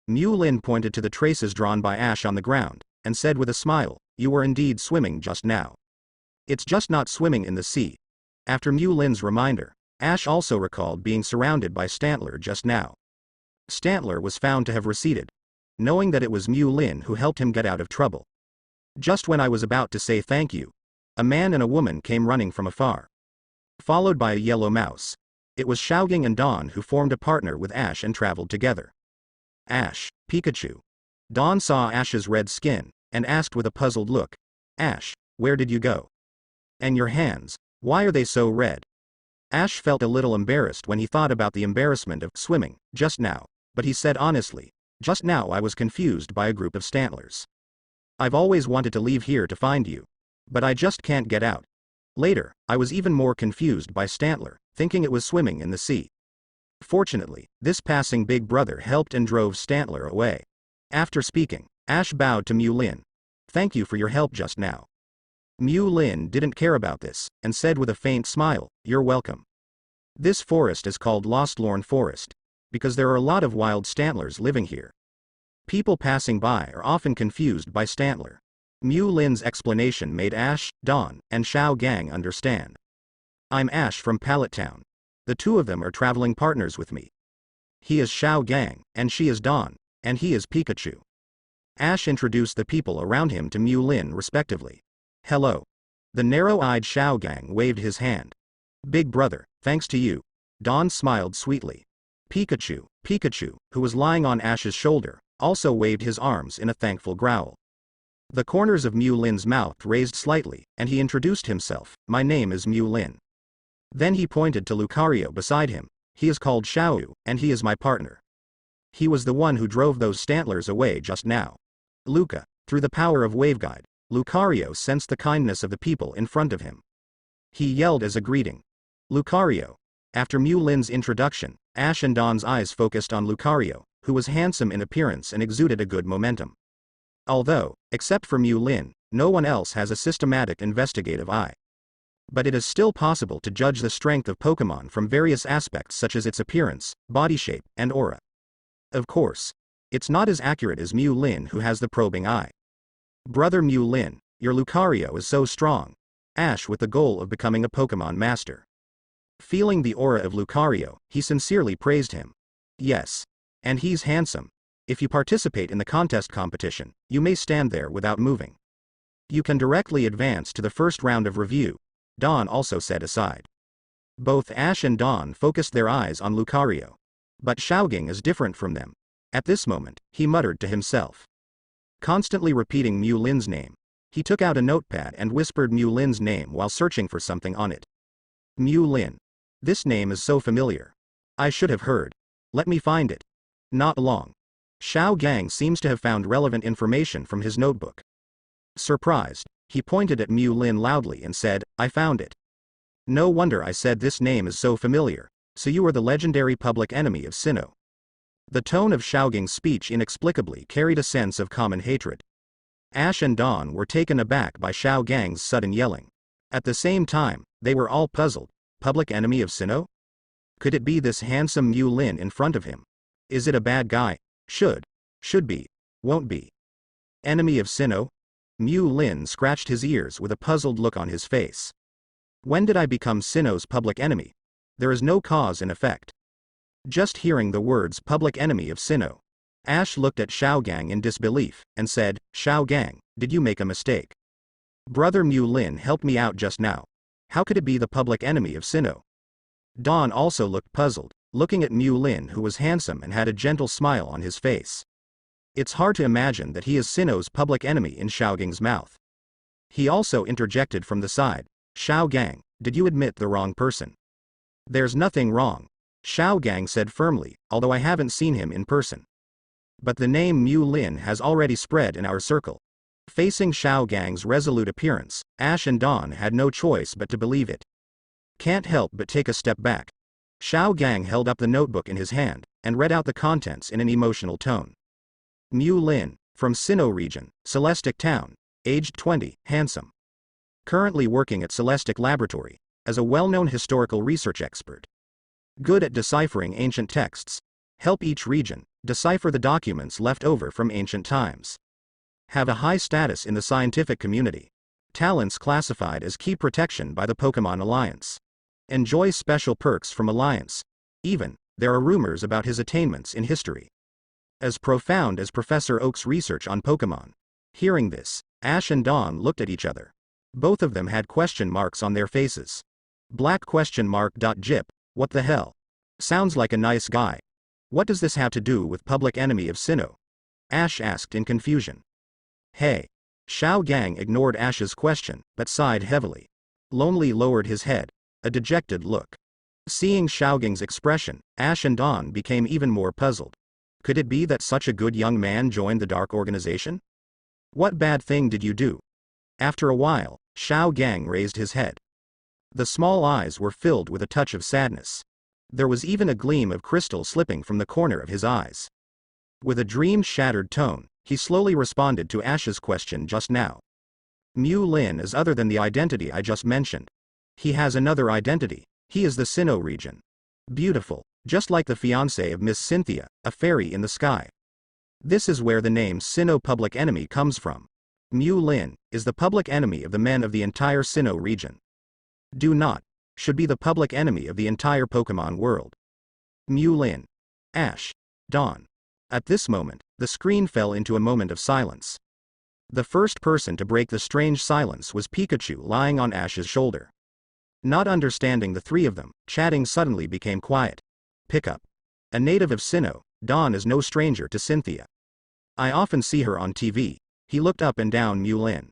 Mu Lin pointed to the traces drawn by Ash on the ground, and said with a smile, you were indeed swimming just now. It's just not swimming in the sea. After Mu Lin's reminder, Ash also recalled being surrounded by Stantler just now. Stantler was found to have receded, knowing that it was Mu Lin who helped him get out of trouble. Just when I was about to say thank you, a man and a woman came running from afar, followed by a yellow mouse. It was Xiaogang and Dawn who formed a partner with Ash and traveled together. Ash, Pikachu. Dawn saw Ash's red skin, and asked with a puzzled look, Ash, where did you go? And your hands, why are they so red? Ash felt a little embarrassed when he thought about the embarrassment of swimming just now, but he said honestly, just now I was confused by a group of Stantlers. I've always wanted to leave here to find you, but I just can't get out. Later, I was even more confused by Stantler, thinking it was swimming in the sea. Fortunately, this passing big brother helped and drove Stantler away. After speaking, Ash bowed to Mu Lin. Thank you for your help just now. Mu Lin didn't care about this, and said with a faint smile, you're welcome. This forest is called Lostlorn Forest, because there are a lot of wild Stantlers living here. People passing by are often confused by Stantler. Mu Lin's explanation made Ash, Dawn, and Xiaogang understand. I'm Ash from Pallet Town. The two of them are traveling partners with me. He is Xiaogang, and she is Dawn, and he is Pikachu. Ash introduced the people around him to Mu Lin respectively. Hello. The narrow-eyed Xiaogang waved his hand. Big brother, thanks to you. Dawn smiled sweetly. Pikachu, who was lying on Ash's shoulder, also waved his arms in a thankful growl. The corners of Mu Lin's mouth raised slightly, and he introduced himself, my name is Mu Lin. Then he pointed to Lucario beside him, he is called Xiaoyu, and he is my partner. He was the one who drove those Stantlers away just now. Luca, through the power of waveguide, Lucario sensed the kindness of the people in front of him. He yelled as a greeting. Lucario. After Mu Lin's introduction, Ash and Dawn's eyes focused on Lucario, who was handsome in appearance and exuded a good momentum. Although, except for Mu Lin, no one else has a systematic investigative eye. But it is still possible to judge the strength of Pokemon from various aspects such as its appearance, body shape, and aura. Of course, it's not as accurate as Mu Lin who has the probing eye. Brother Mu Lin, your Lucario is so strong. Ash with the goal of becoming a Pokemon master. Feeling the aura of Lucario, he sincerely praised him. Yes. And he's handsome. If you participate in the contest competition, you may stand there without moving. You can directly advance to the first round of review, Dawn also said aside. Both Ash and Dawn focused their eyes on Lucario. But Xiaogang is different from them. At this moment, he muttered to himself. Constantly repeating Mu Lin's name, he took out a notepad and whispered Mu Lin's name while searching for something on it. Mu Lin. This name is so familiar. I should have heard. Let me find it. Not long. Xiaogang seems to have found relevant information from his notebook. Surprised, he pointed at Mu Lin loudly and said, I found it. No wonder I said this name is so familiar, so you are the legendary public enemy of Sinnoh. The tone of Xiaogang's speech inexplicably carried a sense of common hatred. Ash and Dawn were taken aback by Xiaogang's sudden yelling. At the same time, they were all puzzled. Public enemy of Sinnoh? Could it be this handsome Mu Lin in front of him? Is it a bad guy? Should be, won't be. Enemy of Sinnoh? Mu Lin scratched his ears with a puzzled look on his face. When did I become Sinnoh's public enemy? There is no cause and effect. Just hearing the words public enemy of Sinnoh, Ash looked at Xiaogang in disbelief, and said, Xiaogang, did you make a mistake? Brother Mu Lin helped me out just now. How could it be the public enemy of Sinnoh? Dawn also looked puzzled, looking at Mu Lin who was handsome and had a gentle smile on his face. It's hard to imagine that he is Sinnoh's public enemy in Xiaogang's mouth. He also interjected from the side, Xiaogang, did you admit the wrong person? There's nothing wrong, Xiaogang said firmly, although I haven't seen him in person. But the name Mu Lin has already spread in our circle. Facing Xiaogang's resolute appearance, Ash and Dawn had no choice but to believe it. Can't help but take a step back. Xiao Gang held up the notebook in his hand, and read out the contents in an emotional tone. Mu Lin, from Sinnoh region, Celestic Town, aged 20, handsome. Currently working at Celestic Laboratory, as a well-known historical research expert. Good at deciphering ancient texts. Help each region decipher the documents left over from ancient times. Have a high status in the scientific community. Talents classified as key protection by the Pokemon Alliance. Enjoy special perks from Alliance. Even, there are rumors about his attainments in history. As profound as Professor Oak's research on Pokemon. Hearing this, Ash and Dawn looked at each other. Both of them had question marks on their faces. Black question mark. Jip, what the hell? Sounds like a nice guy. What does this have to do with public enemy of Sinnoh? Ash asked in confusion. Hey. Xiao Gang ignored Ash's question, but sighed heavily. Lonely lowered his head. A dejected look. Seeing Xiao Gang's expression, Ash and Dawn became even more puzzled. Could it be that such a good young man joined the Dark Organization? What bad thing did you do? After a while, Xiao Gang raised his head. The small eyes were filled with a touch of sadness. There was even a gleam of crystal slipping from the corner of his eyes. With a dream-shattered tone, he slowly responded to Ash's question just now. Mu Lin is other than the identity I just mentioned. He has another identity. He is the Sinnoh region. Beautiful, just like the fiancé of Miss Cynthia, a fairy in the sky. This is where the name Sinnoh public enemy comes from. Mu Lin is the public enemy of the men of the entire Sinnoh region. Do not, should be the public enemy of the entire Pokemon world. Mu Lin. Ash. Dawn. At this moment, the screen fell into a moment of silence. The first person to break the strange silence was Pikachu lying on Ash's shoulder. Not understanding the three of them, chatting suddenly became quiet. Pickup. A native of Sinnoh, Dawn is no stranger to Cynthia. I often see her on TV. He looked up and down Mu Lin.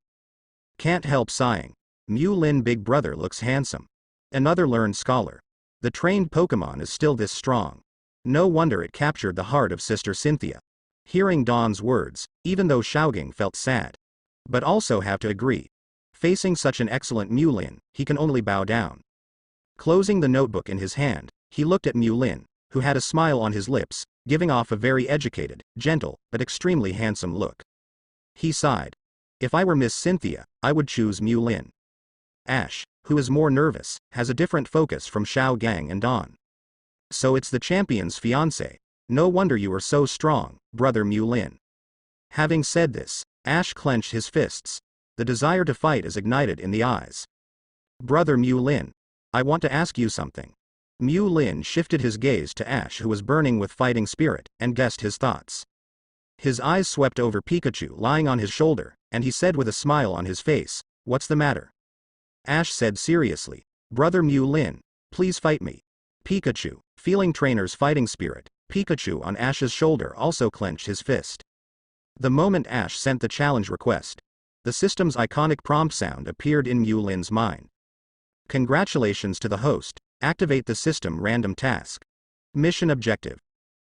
Can't help sighing. Mu Lin big brother looks handsome. Another learned scholar. The trained Pokemon is still this strong. No wonder it captured the heart of Sister Cynthia. Hearing Dawn's words, even though Xiaogang felt sad. But also have to agree. Facing such an excellent Mu Lin, he can only bow down. Closing the notebook in his hand, he looked at Mu Lin, who had a smile on his lips, giving off a very educated, gentle, but extremely handsome look. He sighed. If I were Miss Cynthia, I would choose Mu Lin. Ash, who is more nervous, has a different focus from Xiao Gang and Dawn. So it's the champion's fiancé. No wonder you are so strong, brother Mu Lin. Having said this, Ash clenched his fists. The desire to fight is ignited in the eyes. Brother Mu Lin. I want to ask you something. Mu Lin shifted his gaze to Ash, who was burning with fighting spirit, and guessed his thoughts. His eyes swept over Pikachu lying on his shoulder, and he said with a smile on his face, "What's the matter?" Ash said seriously, "Brother Mu Lin, please fight me." Pikachu, feeling trainer's fighting spirit, Pikachu on Ash's shoulder also clenched his fist. The moment Ash sent the challenge request, the system's iconic prompt sound appeared in Mu Lin's mind. Congratulations to the host, activate the system random task. Mission objective.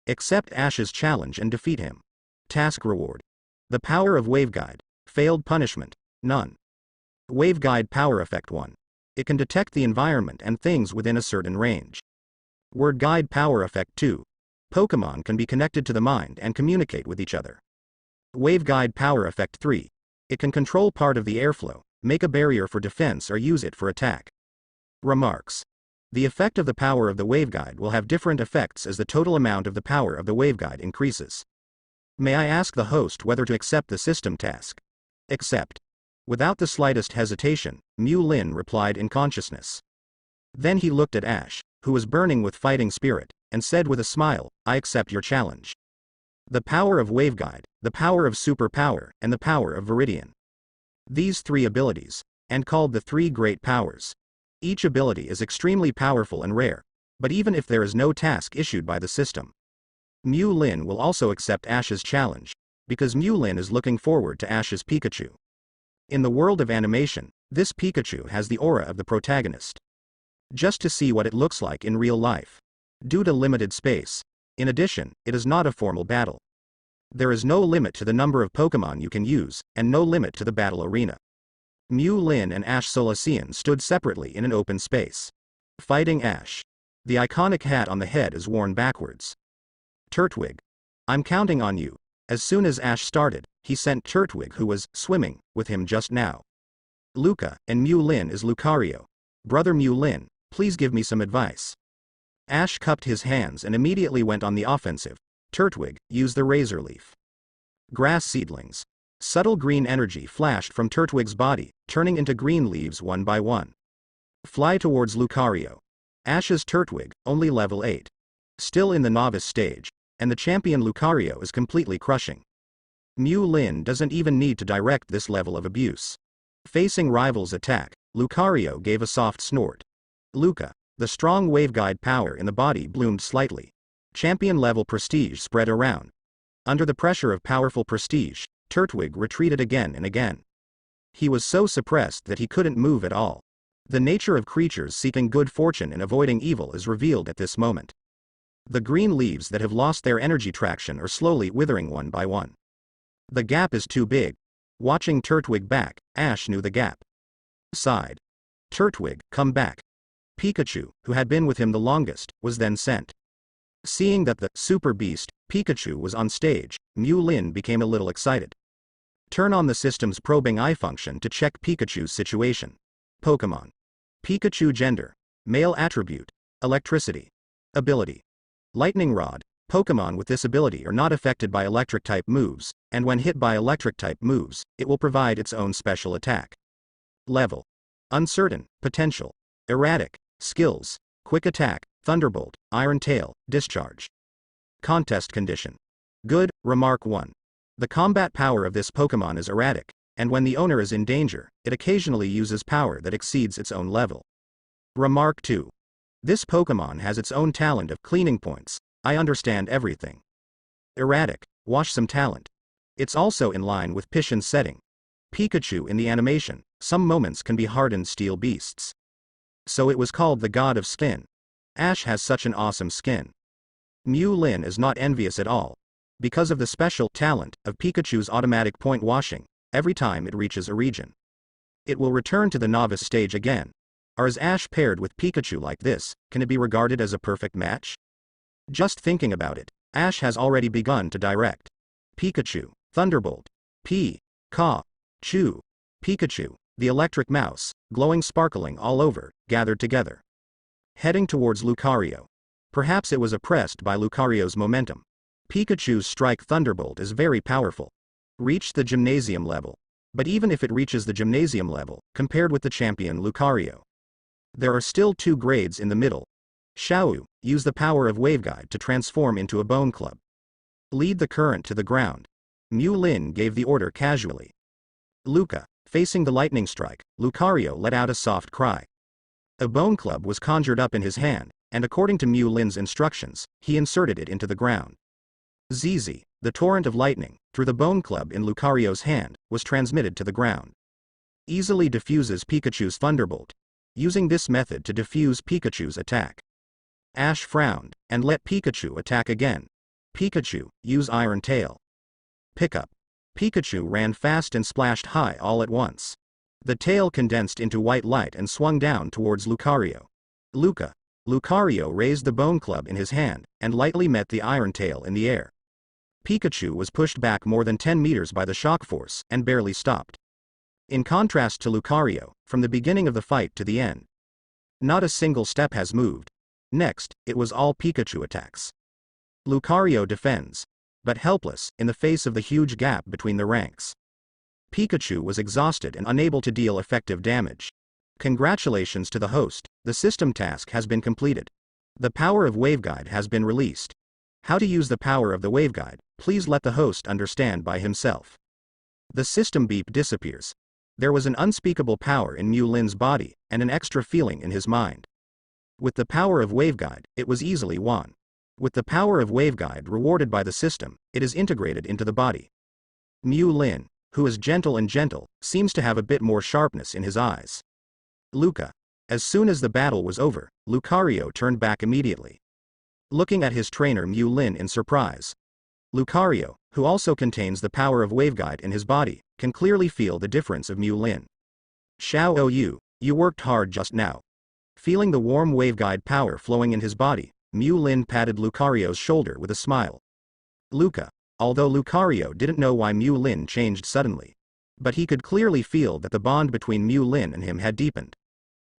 Accept Ash's challenge and defeat him. Task reward. The power of Waveguide. Failed punishment. None. Waveguide power effect 1. It can detect the environment and things within a certain range. Word guide power effect 2. Pokemon can be connected to the mind and communicate with each other. Waveguide power effect 3. It can control part of the airflow, make a barrier for defense or use it for attack. Remarks. The effect of the power of the waveguide will have different effects as the total amount of the power of the waveguide increases. May I ask the host whether to accept the system task? Accept. Without the slightest hesitation, Mu Lin replied in consciousness. Then he looked at Ash, who was burning with fighting spirit, and said with a smile, "I accept your challenge." The power of Waveguide, the power of Superpower, and the power of Viridian. These three abilities, and called the three great powers. Each ability is extremely powerful and rare, but even if there is no task issued by the system, Mu Lin will also accept Ash's challenge, because Mu Lin is looking forward to Ash's Pikachu. In the world of animation, this Pikachu has the aura of the protagonist. Just to see what it looks like in real life. Due to limited space. In addition, it is not a formal battle. There is no limit to the number of Pokemon you can use, and no limit to the battle arena. Mu Lin and Ash Solacean stood separately in an open space. Fighting Ash. The iconic hat on the head is worn backwards. Turtwig. I'm counting on you. As soon as Ash started, he sent Turtwig, who was swimming with him just now. Luca, and Mew Lin is Lucario. Brother Mew Lin, please give me some advice. Ash cupped his hands and immediately went on the offensive. Turtwig, use the razor leaf. Grass seedlings. Subtle green energy flashed from Turtwig's body, turning into green leaves one by one. Fly towards Lucario. Ash's Turtwig, only level 8. Still in the novice stage, and the champion Lucario is completely crushing. Mew Lin doesn't even need to direct this level of abuse. Facing rival's attack, Lucario gave a soft snort. Luca. The strong waveguide power in the body bloomed slightly. Champion level prestige spread around. Under the pressure of powerful prestige, Turtwig retreated again and again. He was so suppressed that he couldn't move at all. The nature of creatures seeking good fortune and avoiding evil is revealed at this moment. The green leaves that have lost their energy traction are slowly withering one by one. The gap is too big. Watching Turtwig back, Ash knew the gap. Sighed. Turtwig, come back. Pikachu, who had been with him the longest, was then sent. Seeing that the super beast, Pikachu, was on stage, Mew Lin became a little excited. Turn on the system's probing eye function to check Pikachu's situation. Pokemon. Pikachu gender. Male attribute. Electricity. Ability. Lightning Rod. Pokemon with this ability are not affected by electric-type moves, and when hit by electric-type moves, it will provide its own special attack. Level. Uncertain. Potential. Erratic. Skills. Quick attack. Thunderbolt. Iron Tail. Discharge. Contest condition. Good. Remark 1. The combat power of this Pokemon is erratic, and when the owner is in danger, it occasionally uses power that exceeds its own level. Remark 2. This Pokemon has its own talent of cleaning points. I understand everything. Erratic. Wash some talent. It's also in line with Pishin's setting. Pikachu in the animation, some moments can be hardened steel beasts. So it was called the God of Skin. Ash has such an awesome skin. Mew Lin is not envious at all. Because of the special talent of Pikachu's automatic point washing, every time it reaches a region, it will return to the novice stage again. Or is Ash paired with Pikachu like this, can it be regarded as a perfect match? Just thinking about it, Ash has already begun to direct. Pikachu, Thunderbolt, Chu, Pikachu, the electric mouse, glowing sparkling all over, gathered together. Heading towards Lucario. Perhaps it was oppressed by Lucario's momentum. Pikachu's strike Thunderbolt is very powerful. Reached the gymnasium level. But even if it reaches the gymnasium level, compared with the champion Lucario, there are still 2 grades in the middle. Xiao, use the power of Waveguide to transform into a bone club. Lead the current to the ground. Mew Lin gave the order casually. Luca, facing the lightning strike, Lucario let out a soft cry. A bone club was conjured up in his hand, and according to Mew Lin's instructions, he inserted it into the ground. ZZ, the torrent of lightning, through the bone club in Lucario's hand, was transmitted to the ground. Easily diffuses Pikachu's Thunderbolt. Using this method to diffuse Pikachu's attack. Ash frowned, and let Pikachu attack again. Pikachu, use Iron Tail. Pickup. Pikachu ran fast and splashed high all at once. The tail condensed into white light and swung down towards Lucario. Lucario raised the bone club in his hand, and lightly met the Iron Tail in the air. Pikachu was pushed back more than 10 meters by the shock force, and barely stopped. In contrast to Lucario, from the beginning of the fight to the end, not a single step has moved. Next, it was all Pikachu attacks. Lucario defends, but helpless, in the face of the huge gap between the ranks. Pikachu was exhausted and unable to deal effective damage. Congratulations to the host, the system task has been completed. The power of Waveguide has been released. How to use the power of the Waveguide, please let the host understand by himself. The system beep disappears. There was an unspeakable power in Mew Lin's body, and an extra feeling in his mind. With the power of Waveguide, it was easily won. With the power of Waveguide rewarded by the system, it is integrated into the body. Mew Lin, who is gentle, seems to have a bit more sharpness in his eyes. Luca. As soon as the battle was over, Lucario turned back immediately. Looking at his trainer Mew Lin in surprise. Lucario, who also contains the power of Waveguide in his body, can clearly feel the difference of Mew Lin. Xiao Yu, you worked hard just now. Feeling the warm waveguide power flowing in his body, Mu Lin patted Lucario's shoulder with a smile. Luca. Although Lucario didn't know why Mu Lin changed suddenly. But he could clearly feel that the bond between Mu Lin and him had deepened.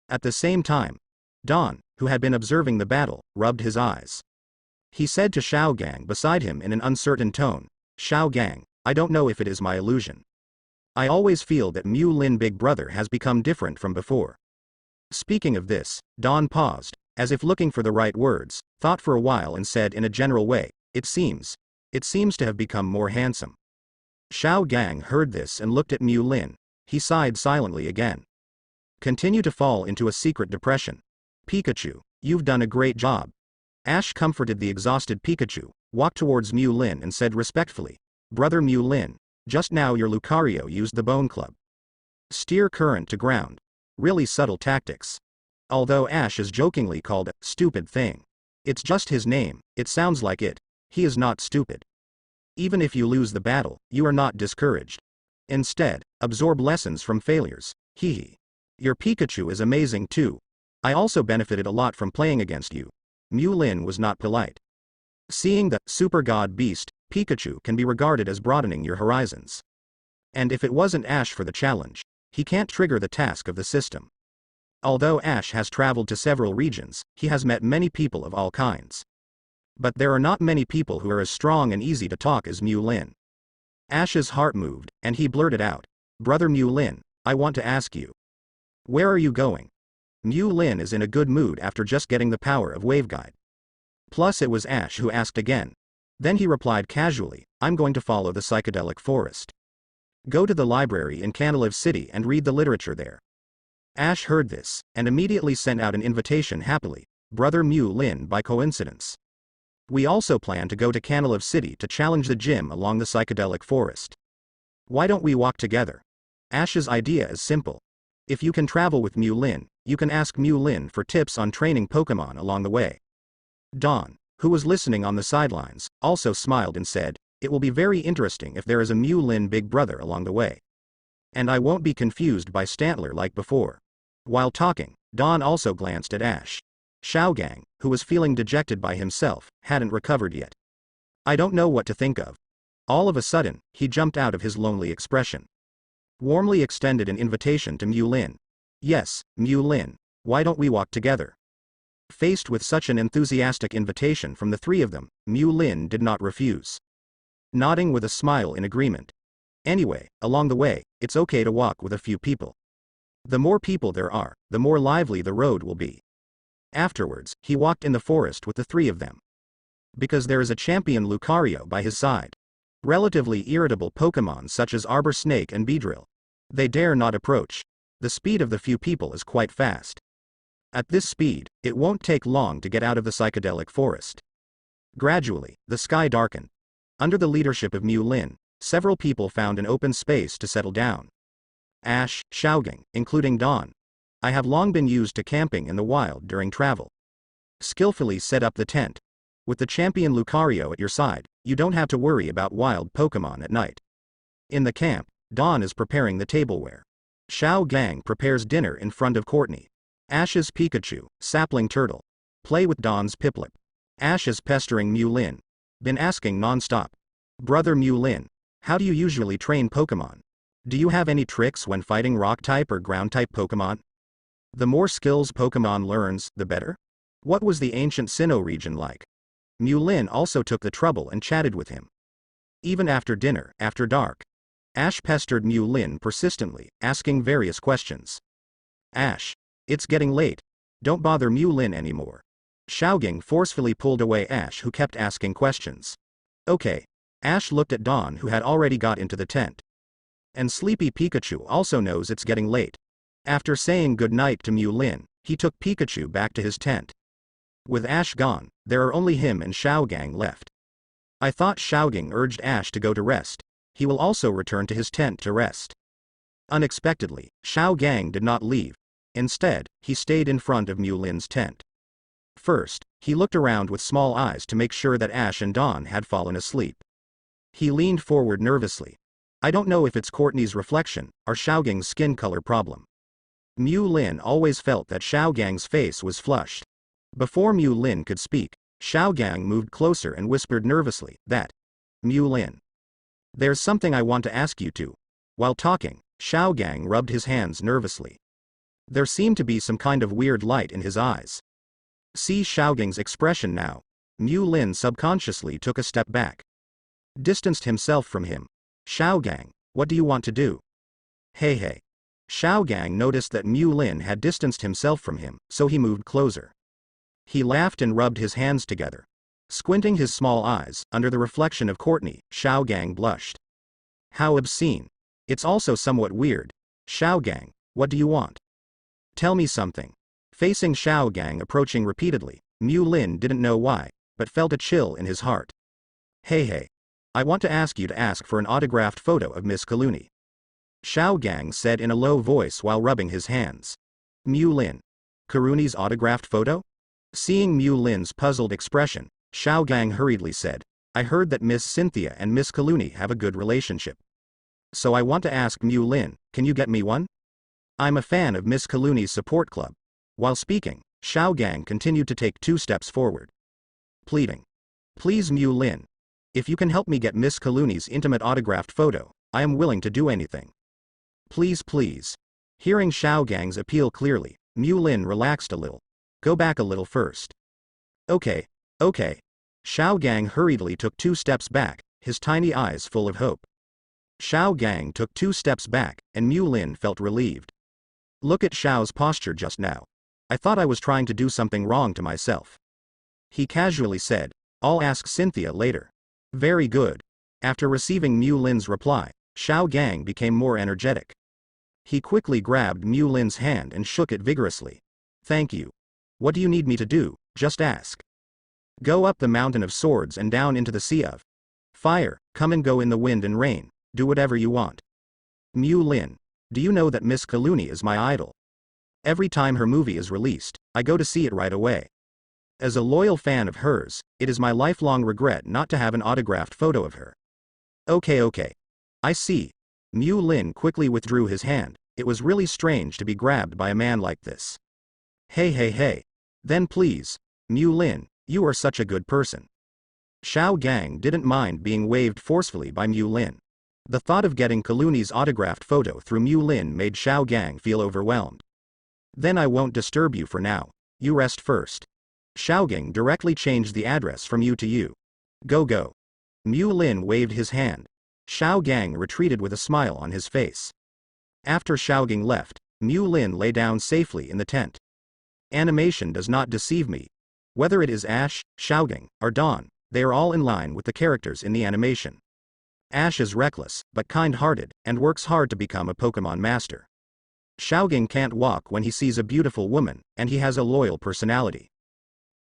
At the same time, Don, who had been observing the battle, rubbed his eyes. He said to Xiao Gang beside him in an uncertain tone, "Xiao Gang, I don't know if it is my illusion. I always feel that Mu Lin Big Brother has become different from before." Speaking of this, Don paused, as if looking for the right words, thought for a while and said in a general way, It seems to have become more handsome." Xiao Gang heard this and looked at Mu Lin. He sighed silently again. Continue to fall into a secret depression. Pikachu, you've done a great job. Ash comforted the exhausted Pikachu, walked towards Mu Lin and said respectfully, "Brother Mu Lin, just now your Lucario used the Bone Club. Steer current to ground. Really subtle tactics. Although Ash is jokingly called a stupid thing. It's just his name, it sounds like it. He is not stupid. Even if you lose the battle, you are not discouraged. Instead, absorb lessons from failures. Hehe. Your Pikachu is amazing too. I also benefited a lot from playing against you." Mu Lin was not polite. Seeing the super god beast, Pikachu can be regarded as broadening your horizons. And if it wasn't Ash for the challenge, he can't trigger the task of the system. Although Ash has traveled to several regions, he has met many people of all kinds. But there are not many people who are as strong and easy to talk as Mu Lin. Ash's heart moved, and he blurted out, "Brother Mu Lin, I want to ask you. Where are you going?" Mu Lin is in a good mood after just getting the power of waveguide. Plus it was Ash who asked again. Then he replied casually, "I'm going to follow the psychedelic forest. Go to the library in Canalive City and read the literature there." Ash heard this, and immediately sent out an invitation happily, "Brother Mu Lin by coincidence. We also plan to go to Canalive City to challenge the gym along the psychedelic forest. Why don't we walk together?" Ash's idea is simple. If you can travel with Mu Lin, you can ask Mu Lin for tips on training Pokemon along the way. Don, who was listening on the sidelines, also smiled and said, "It will be very interesting if there is a Mu Lin Big Brother along the way. And I won't be confused by Stantler like before." While talking, Don also glanced at Ash. Xiao Gang, who was feeling dejected by himself, hadn't recovered yet. "I don't know what to think of." All of a sudden, he jumped out of his lonely expression. Warmly extended an invitation to Mu Lin. "Yes, Mu Lin, why don't we walk together?" Faced with such an enthusiastic invitation from the three of them, Mu Lin did not refuse. Nodding with a smile in agreement. Anyway, along the way, it's okay to walk with a few people. The more people there are, the more lively the road will be. Afterwards, he walked in the forest with the three of them. Because there is a champion Lucario by his side. Relatively irritable Pokemon such as Arbor Snake and Beedrill. They dare not approach. The speed of the few people is quite fast. At this speed, it won't take long to get out of the psychedelic forest. Gradually, the sky darkened. Under the leadership of Mu Lin, several people found an open space to settle down. Ash, Xiaogang, including Don. I have long been used to camping in the wild during travel. Skillfully set up the tent. With the champion Lucario at your side, you don't have to worry about wild Pokemon at night. In the camp, Don is preparing the tableware. Xiao Gang prepares dinner in front of Courtney. Ash's Pikachu, Sapling Turtle. Play with Don's Piplup. Ash is pestering Mu Lin. Been asking non-stop. "Brother Mu Lin, how do you usually train Pokemon? Do you have any tricks when fighting rock-type or ground-type Pokemon? The more skills Pokemon learns, the better? What was the ancient Sinnoh region like?" Mu Lin also took the trouble and chatted with him. Even after dinner, after dark, Ash pestered Mu Lin persistently, asking various questions. "Ash, it's getting late. Don't bother Mu Lin anymore." Xiaogang forcefully pulled away Ash, who kept asking questions. "Okay." Ash looked at Don, who had already got into the tent. And sleepy Pikachu also knows it's getting late. After saying goodnight to Mu Lin, he took Pikachu back to his tent. With Ash gone, there are only him and Xiaogang left. I thought Xiaogang urged Ash to go to rest. He will also return to his tent to rest. Unexpectedly, Xiaogang did not leave. Instead, he stayed in front of Mu Lin's tent. First, he looked around with small eyes to make sure that Ash and Don had fallen asleep. He leaned forward nervously. I don't know if it's Courtney's reflection, or Xiaogang's skin color problem. Mu Lin always felt that Xiaogang's face was flushed. Before Mu Lin could speak, Xiaogang moved closer and whispered nervously, that. Mu Lin. There's something I want to ask you to. While talking, Xiaogang rubbed his hands nervously. There seemed to be some kind of weird light in his eyes. See Xiaogang's expression now. Mu Lin subconsciously took a step back. Distanced himself from him. Xiaogang, what do you want to do? Hey. Xiaogang noticed that Mu Lin had distanced himself from him, so he moved closer. He laughed and rubbed his hands together. Squinting his small eyes, under the reflection of Courtney, Xiaogang blushed. How obscene. It's also somewhat weird. Xiaogang, what do you want? Tell me something. Facing Xiaogang approaching repeatedly, Mu Lin didn't know why, but felt a chill in his heart. Hey. I want to ask you to ask for an autographed photo of Miss Kaluni. Xiaogang said in a low voice while rubbing his hands. Mu Lin. Karuni's autographed photo? Seeing Mu Lin's puzzled expression, Xiaogang hurriedly said, I heard that Miss Cynthia and Miss Kaluni have a good relationship. So I want to ask Mu Lin, can you get me one? I'm a fan of Miss Kaluni's support club. While speaking, Xiaogang continued to take 2 steps forward. Pleading. Please Mu Lin. If you can help me get Miss Kaluni's intimate autographed photo, I am willing to do anything. Please. Hearing Xiaogang's appeal clearly, Mu Lin relaxed a little. Go back a little first. Okay. Xiaogang hurriedly took 2 steps back, his tiny eyes full of hope. Xiaogang took 2 steps back, and Mu Lin felt relieved. Look at Xiao's posture just now. I thought I was trying to do something wrong to myself. He casually said, I'll ask Cynthia later. Very good. After receiving Mu Lin's reply, Xiaogang became more energetic. He quickly grabbed Mu Lin's hand and shook it vigorously. Thank you. What do you need me to do? Just ask. Go up the mountain of swords and down into the sea of fire, come and go in the wind and rain, do whatever you want. Mu Lin, do you know that Miss Kaluni is my idol? Every time her movie is released, I go to see it right away. As a loyal fan of hers, it is my lifelong regret not to have an autographed photo of her. Okay. I see. Mu Lin quickly withdrew his hand. It was really strange to be grabbed by a man like this. Hey. Then please, Mu Lin, you are such a good person. Xiaogang didn't mind being waved forcefully by Mu Lin. The thought of getting Kaluni's autographed photo through Mu Lin made Xiaogang feel overwhelmed. Then I won't disturb you for now. You rest first. Xiaogang directly changed the address from you to you. Go. Mu Lin waved his hand. Xiaogang retreated with a smile on his face. After Xiaogang left, Mu Lin lay down safely in the tent. Animation does not deceive me. Whether it is Ash, Xiaogang, or Dawn, they are all in line with the characters in the animation. Ash is reckless, but kind-hearted, and works hard to become a Pokemon master. Xiaogang can't walk when he sees a beautiful woman, and he has a loyal personality.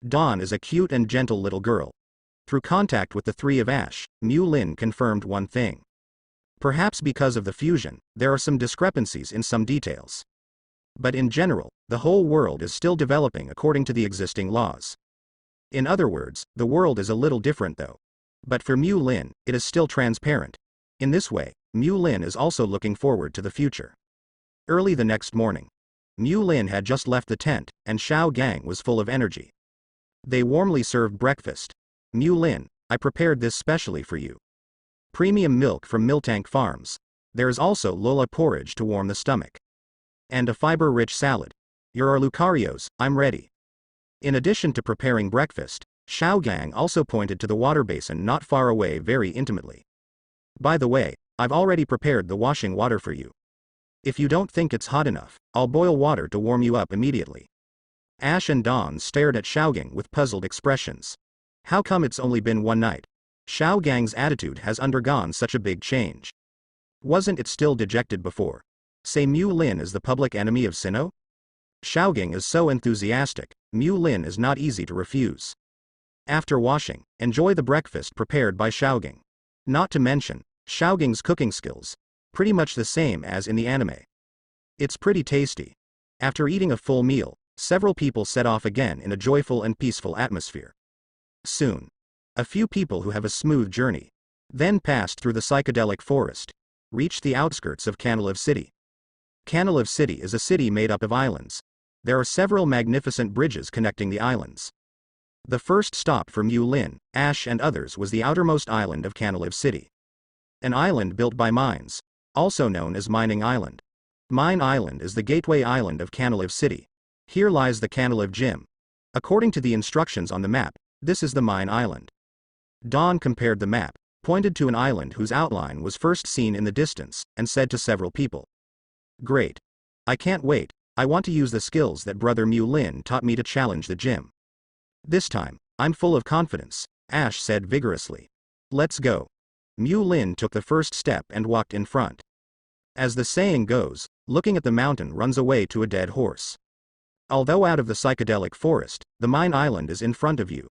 Dawn is a cute and gentle little girl. Through contact with the 3 of Ash, Mu Lin confirmed one thing. Perhaps because of the fusion, there are some discrepancies in some details. But in general, the whole world is still developing according to the existing laws. In other words, the world is a little different though. But for Mu Lin, it is still transparent. In this way, Mu Lin is also looking forward to the future. Early the next morning, Mu Lin had just left the tent, and Xiaogang was full of energy. They warmly served breakfast. Mu Lin, I prepared this specially for you. Premium milk from Miltank Farms. There is also Lola porridge to warm the stomach. And a fiber-rich salad. Your Lucarios, I'm ready. In addition to preparing breakfast, Xiaogang also pointed to the water basin not far away very intimately. By the way, I've already prepared the washing water for you. If you don't think it's hot enough, I'll boil water to warm you up immediately. Ash and Dawn stared at Xiaogang with puzzled expressions. How come it's only been one night? Xiaogang's attitude has undergone such a big change. Wasn't it still dejected before? Say Mu Lin is the public enemy of Sinnoh? Xiaogang is so enthusiastic, Mu Lin is not easy to refuse. After washing, enjoy the breakfast prepared by Xiaogang. Not to mention, Xiaogang's cooking skills. Pretty much the same as in the anime. It's pretty tasty. After eating a full meal, several people set off again in a joyful and peaceful atmosphere. Soon, a few people who have a smooth journey, then passed through the psychedelic forest, reached the outskirts of Canaliv City. Canalive City is a city made up of islands. There are several magnificent bridges connecting the islands. The first stop for Mu Lin, Ash and others was the outermost island of Canalive City. An island built by mines, also known as Mining Island. Mine Island is the gateway island of Canalive City. Here lies the Canalive Gym. According to the instructions on the map, this is the Mine Island. Dawn compared the map, pointed to an island whose outline was first seen in the distance, and said to several people, "Great. I can't wait, I want to use the skills that Brother Mu Lin taught me to challenge the gym. This time, I'm full of confidence," Ash said vigorously. "Let's go." Mu Lin took the first step and walked in front. As the saying goes, looking at the mountain runs away to a dead horse. Although out of the psychedelic forest, the Mine Island is in front of you.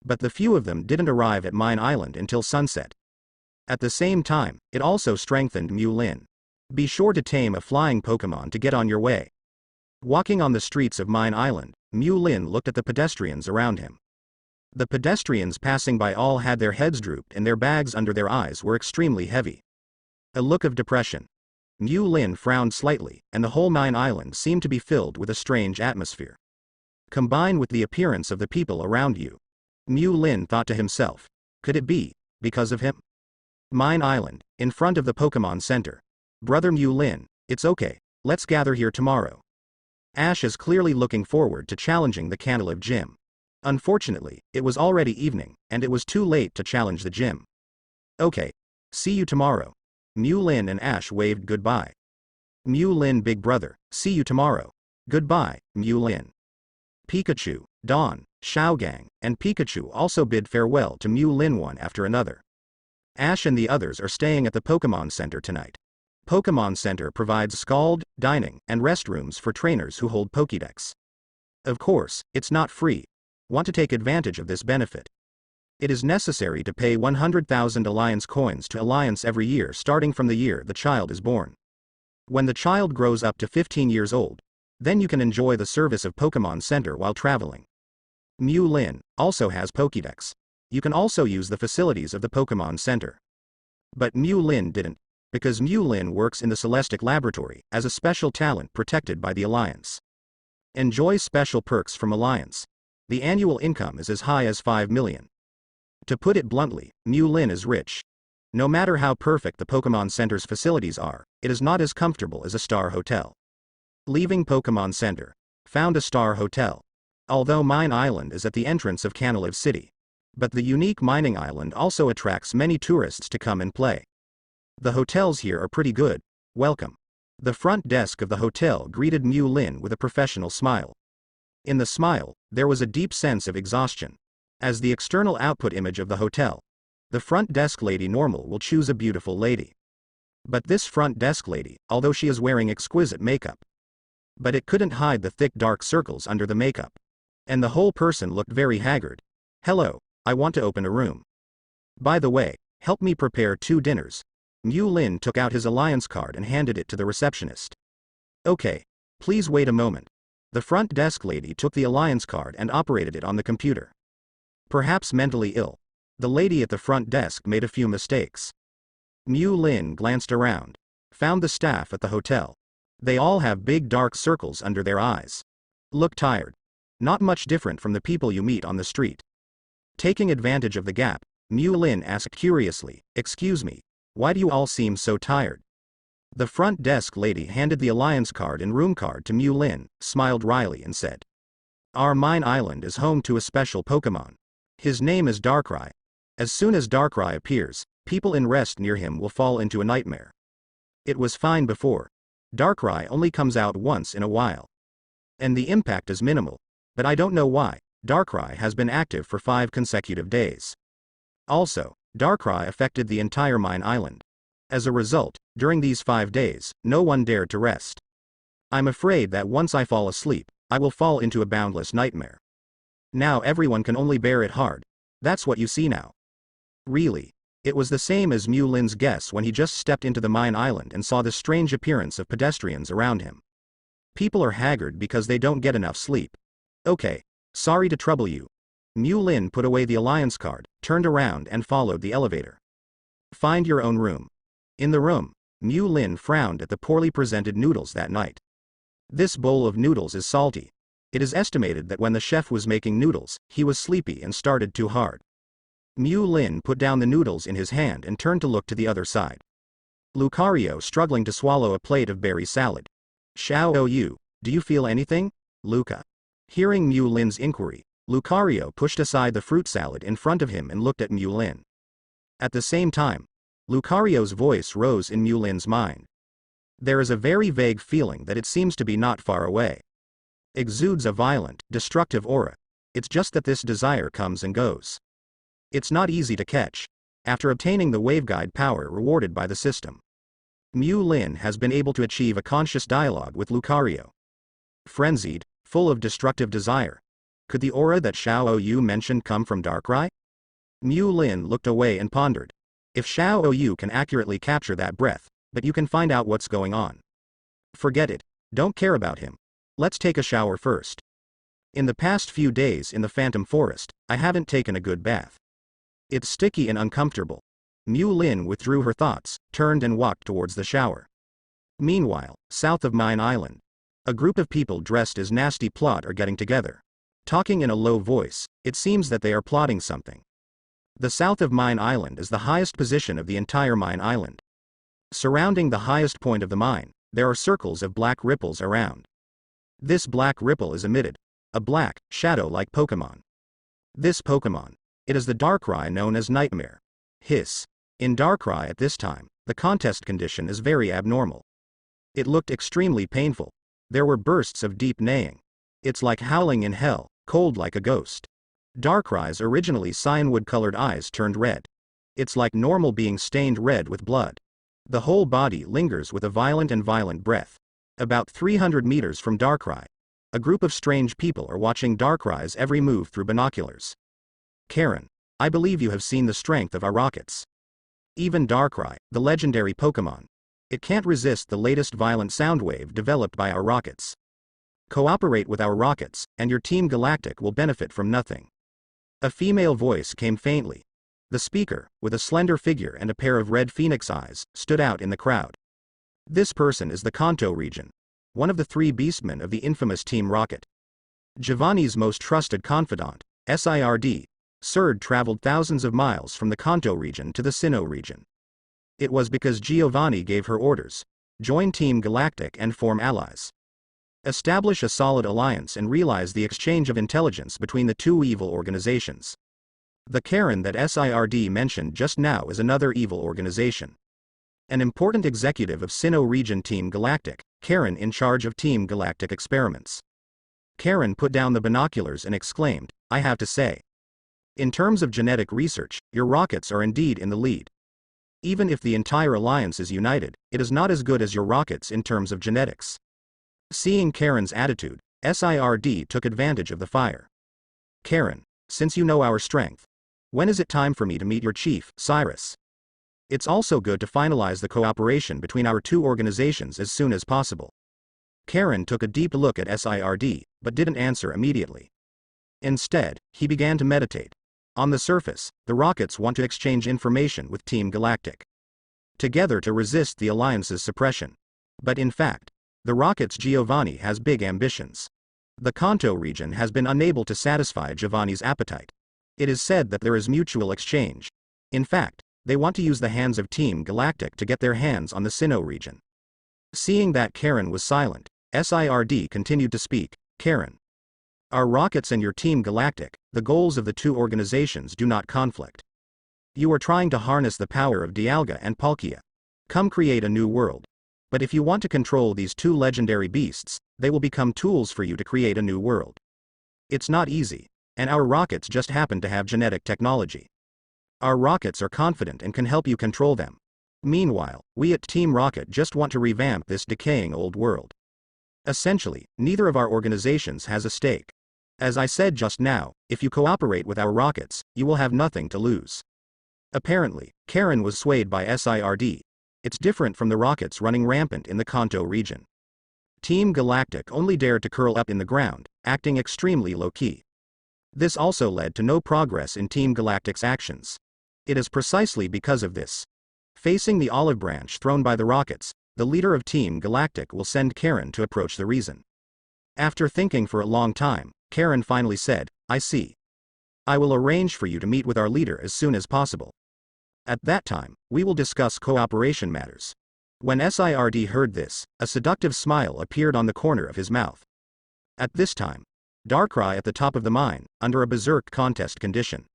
But the few of them didn't arrive at Mine Island until sunset. At the same time, it also strengthened Mu Lin. Be sure to tame a flying Pokemon to get on your way. Walking on the streets of Mine Island, Mu Lin looked at the pedestrians around him. The pedestrians passing by all had their heads drooped and their bags under their eyes were extremely heavy. A look of depression. Mu Lin frowned slightly, and the whole Mine Island seemed to be filled with a strange atmosphere. Combine with the appearance of the people around you. Mu Lin thought to himself, could it be because of him? Mine Island, in front of the Pokemon Center. Brother Mu Lin, it's okay, let's gather here tomorrow. Ash is clearly looking forward to challenging the Canalive Gym. Unfortunately, it was already evening, and it was too late to challenge the gym. Okay. See you tomorrow. Mu Lin and Ash waved goodbye. Mu Lin big brother, see you tomorrow. Goodbye, Mu Lin. Pikachu, Dawn, Xiaogang, and Pikachu also bid farewell to Mu Lin one after another. Ash and the others are staying at the Pokemon Center tonight. Pokemon Center provides scald, dining, and restrooms for trainers who hold Pokédex. Of course, it's not free. Want to take advantage of this benefit? It is necessary to pay 100,000 Alliance coins to Alliance every year starting from the year the child is born. When the child grows up to 15 years old, then you can enjoy the service of Pokemon Center while traveling. Mu Lin also has Pokédex. You can also use the facilities of the Pokemon Center. But Mu Lin didn't, because Mu Lin works in the Celestic Laboratory as a special talent protected by the Alliance. Enjoy special perks from Alliance. The annual income is as high as 5 million. To put it bluntly, Mu Lin is rich. No matter how perfect the Pokemon Center's facilities are, it is not as comfortable as a star hotel. Leaving Pokemon Center, found a star hotel. Although Mine Island is at the entrance of Canalive City. But the unique mining island also attracts many tourists to come and play. The hotels here are pretty good. Welcome. The front desk of the hotel greeted Mu Lin with a professional smile. In the smile, there was a deep sense of exhaustion. As the external output image of the hotel, the front desk lady normal will choose a beautiful lady. But this front desk lady, although she is wearing exquisite makeup, but it couldn't hide the thick dark circles under the makeup. And the whole person looked very haggard. Hello, I want to open a room. By the way, help me prepare 2 dinners. Mu Lin took out his Alliance card and handed it to the receptionist. Okay, please wait a moment. The front desk lady took the Alliance card and operated it on the computer. Perhaps mentally ill, the lady at the front desk made a few mistakes. Mu Lin glanced around, found the staff at the hotel. They all have big dark circles under their eyes. Look tired. Not much different from the people you meet on the street. Taking advantage of the gap, Mu Lin asked curiously, "Excuse me, why do you all seem so tired?" The front desk lady handed the Alliance card and room card to Mu Lin, smiled wryly and said, "Our Mine Island is home to a special Pokemon. His name is Darkrai. As soon as Darkrai appears, people in rest near him will fall into a nightmare. It was fine before. Darkrai only comes out once in a while. And the impact is minimal, but I don't know why. Darkrai has been active for 5 consecutive days. Also, Darkrai affected the entire Mine Island. As a result, during these 5 days, no one dared to rest. I'm afraid that once I fall asleep, I will fall into a boundless nightmare. Now everyone can only bear it hard. That's what you see now." Really, it was the same as Mu Lin's guess when he just stepped into the Mine Island and saw the strange appearance of pedestrians around him. People are haggard because they don't get enough sleep. Okay, sorry to trouble you. Mu Lin put away the Alliance card, turned around and followed the elevator. Find your own room. In the room, Mu Lin frowned at the poorly presented noodles that night. This bowl of noodles is salty. It is estimated that when the chef was making noodles, he was sleepy and started too hard. Mu Lin put down the noodles in his hand and turned to look to the other side. Lucario struggling to swallow a plate of berry salad. Xiao Yu, do you feel anything, Luca? Hearing Mu Lin's inquiry, Lucario pushed aside the fruit salad in front of him and looked at Mu Lin. At the same time, Lucario's voice rose in Mu Lin's mind. There is a very vague feeling that it seems to be not far away. Exudes a violent, destructive aura. It's just that this desire comes and goes. It's not easy to catch. After obtaining the waveguide power rewarded by the system, Mu Lin has been able to achieve a conscious dialogue with Lucario. Frenzied, full of destructive desire. Could the aura that Xiao Yu mentioned come from Darkrai? Mu Lin looked away and pondered. If Xiao Yu can accurately capture that breath, but you can find out what's going on. Forget it. Don't care about him. Let's take a shower first. In the past few days in the Phantom Forest, I haven't taken a good bath. It's sticky and uncomfortable. Mu Lin withdrew her thoughts, turned and walked towards the shower. Meanwhile, south of Mine Island, a group of people dressed as Nasty Plot are getting together. Talking in a low voice, it seems that they are plotting something. The south of Mine Island is the highest position of the entire Mine Island. Surrounding the highest point of the mine, there are circles of black ripples around. This black ripple is emitted, a black, shadow-like Pokemon. This Pokemon, it is the Darkrai known as Nightmare. Hiss. In Darkrai at this time, the contest condition is very abnormal. It looked extremely painful. There were bursts of deep neighing. It's like howling in hell, cold like a ghost. Darkrai's originally cyanwood-colored eyes turned red. It's like normal being stained red with blood. The whole body lingers with a violent breath. About 300 meters from Darkrai, a group of strange people are watching Darkrai's every move through binoculars. Karen, I believe you have seen the strength of our rockets. Even Darkrai, the legendary Pokemon, it can't resist the latest violent sound wave developed by our rockets. Cooperate with our rockets, and your Team Galactic will benefit from nothing. A female voice came faintly. The speaker, with a slender figure and a pair of red phoenix eyes, stood out in the crowd. This person is the Kanto region, one of the 3 beastmen of the infamous Team Rocket. Giovanni's most trusted confidant, SIRD, Surd traveled thousands of miles from the Kanto region to the Sinnoh region. It was because Giovanni gave her orders. Join Team Galactic and form allies. Establish a solid alliance and realize the exchange of intelligence between the 2 evil organizations. The Karen that SIRD mentioned just now is another evil organization. An important executive of Sinnoh region Team Galactic, Karen in charge of Team Galactic experiments. Karen put down the binoculars and exclaimed, I have to say. In terms of genetic research, your rockets are indeed in the lead. Even if the entire alliance is united, it is not as good as your rockets in terms of genetics. Seeing Karen's attitude, SIRD took advantage of the fire. Karen, since you know our strength, when is it time for me to meet your chief, Cyrus? It's also good to finalize the cooperation between our 2 organizations as soon as possible. Karen took a deep look at SIRD, but didn't answer immediately. Instead, he began to meditate. On the surface, the rockets want to exchange information with Team Galactic, together to resist the alliance's suppression. But in fact, the rockets' Giovanni has big ambitions. The Kanto region has been unable to satisfy Giovanni's appetite. It is said that there is mutual exchange. In fact, they want to use the hands of Team Galactic to get their hands on the Sinnoh region. Seeing that Karen was silent, SIRD continued to speak. Karen, our rockets and your Team Galactic, the goals of the 2 organizations do not conflict. You are trying to harness the power of Dialga and Palkia. Come create a new world. But if you want to control these 2 legendary beasts, they will become tools for you to create a new world. It's not easy, and our rockets just happen to have genetic technology. Our rockets are confident and can help you control them. Meanwhile, we at Team Rocket just want to revamp this decaying old world. Essentially, neither of our organizations has a stake. As I said just now, if you cooperate with our rockets, you will have nothing to lose. Apparently, Karen was swayed by SIRD. It's different from the rockets running rampant in the Kanto region. Team Galactic only dared to curl up in the ground, acting extremely low-key. This also led to no progress in Team Galactic's actions. It is precisely because of this Facing the olive branch thrown by the rockets, the leader of Team Galactic will send Karen to approach the reason. After thinking for a long time, Karen finally said, I see. I will arrange for you to meet with our leader as soon as possible. At that time, we will discuss cooperation matters. When Sird heard this, a seductive smile appeared on the corner of his mouth. At this time, Darkrai at the top of the mine, under a berserk contest condition.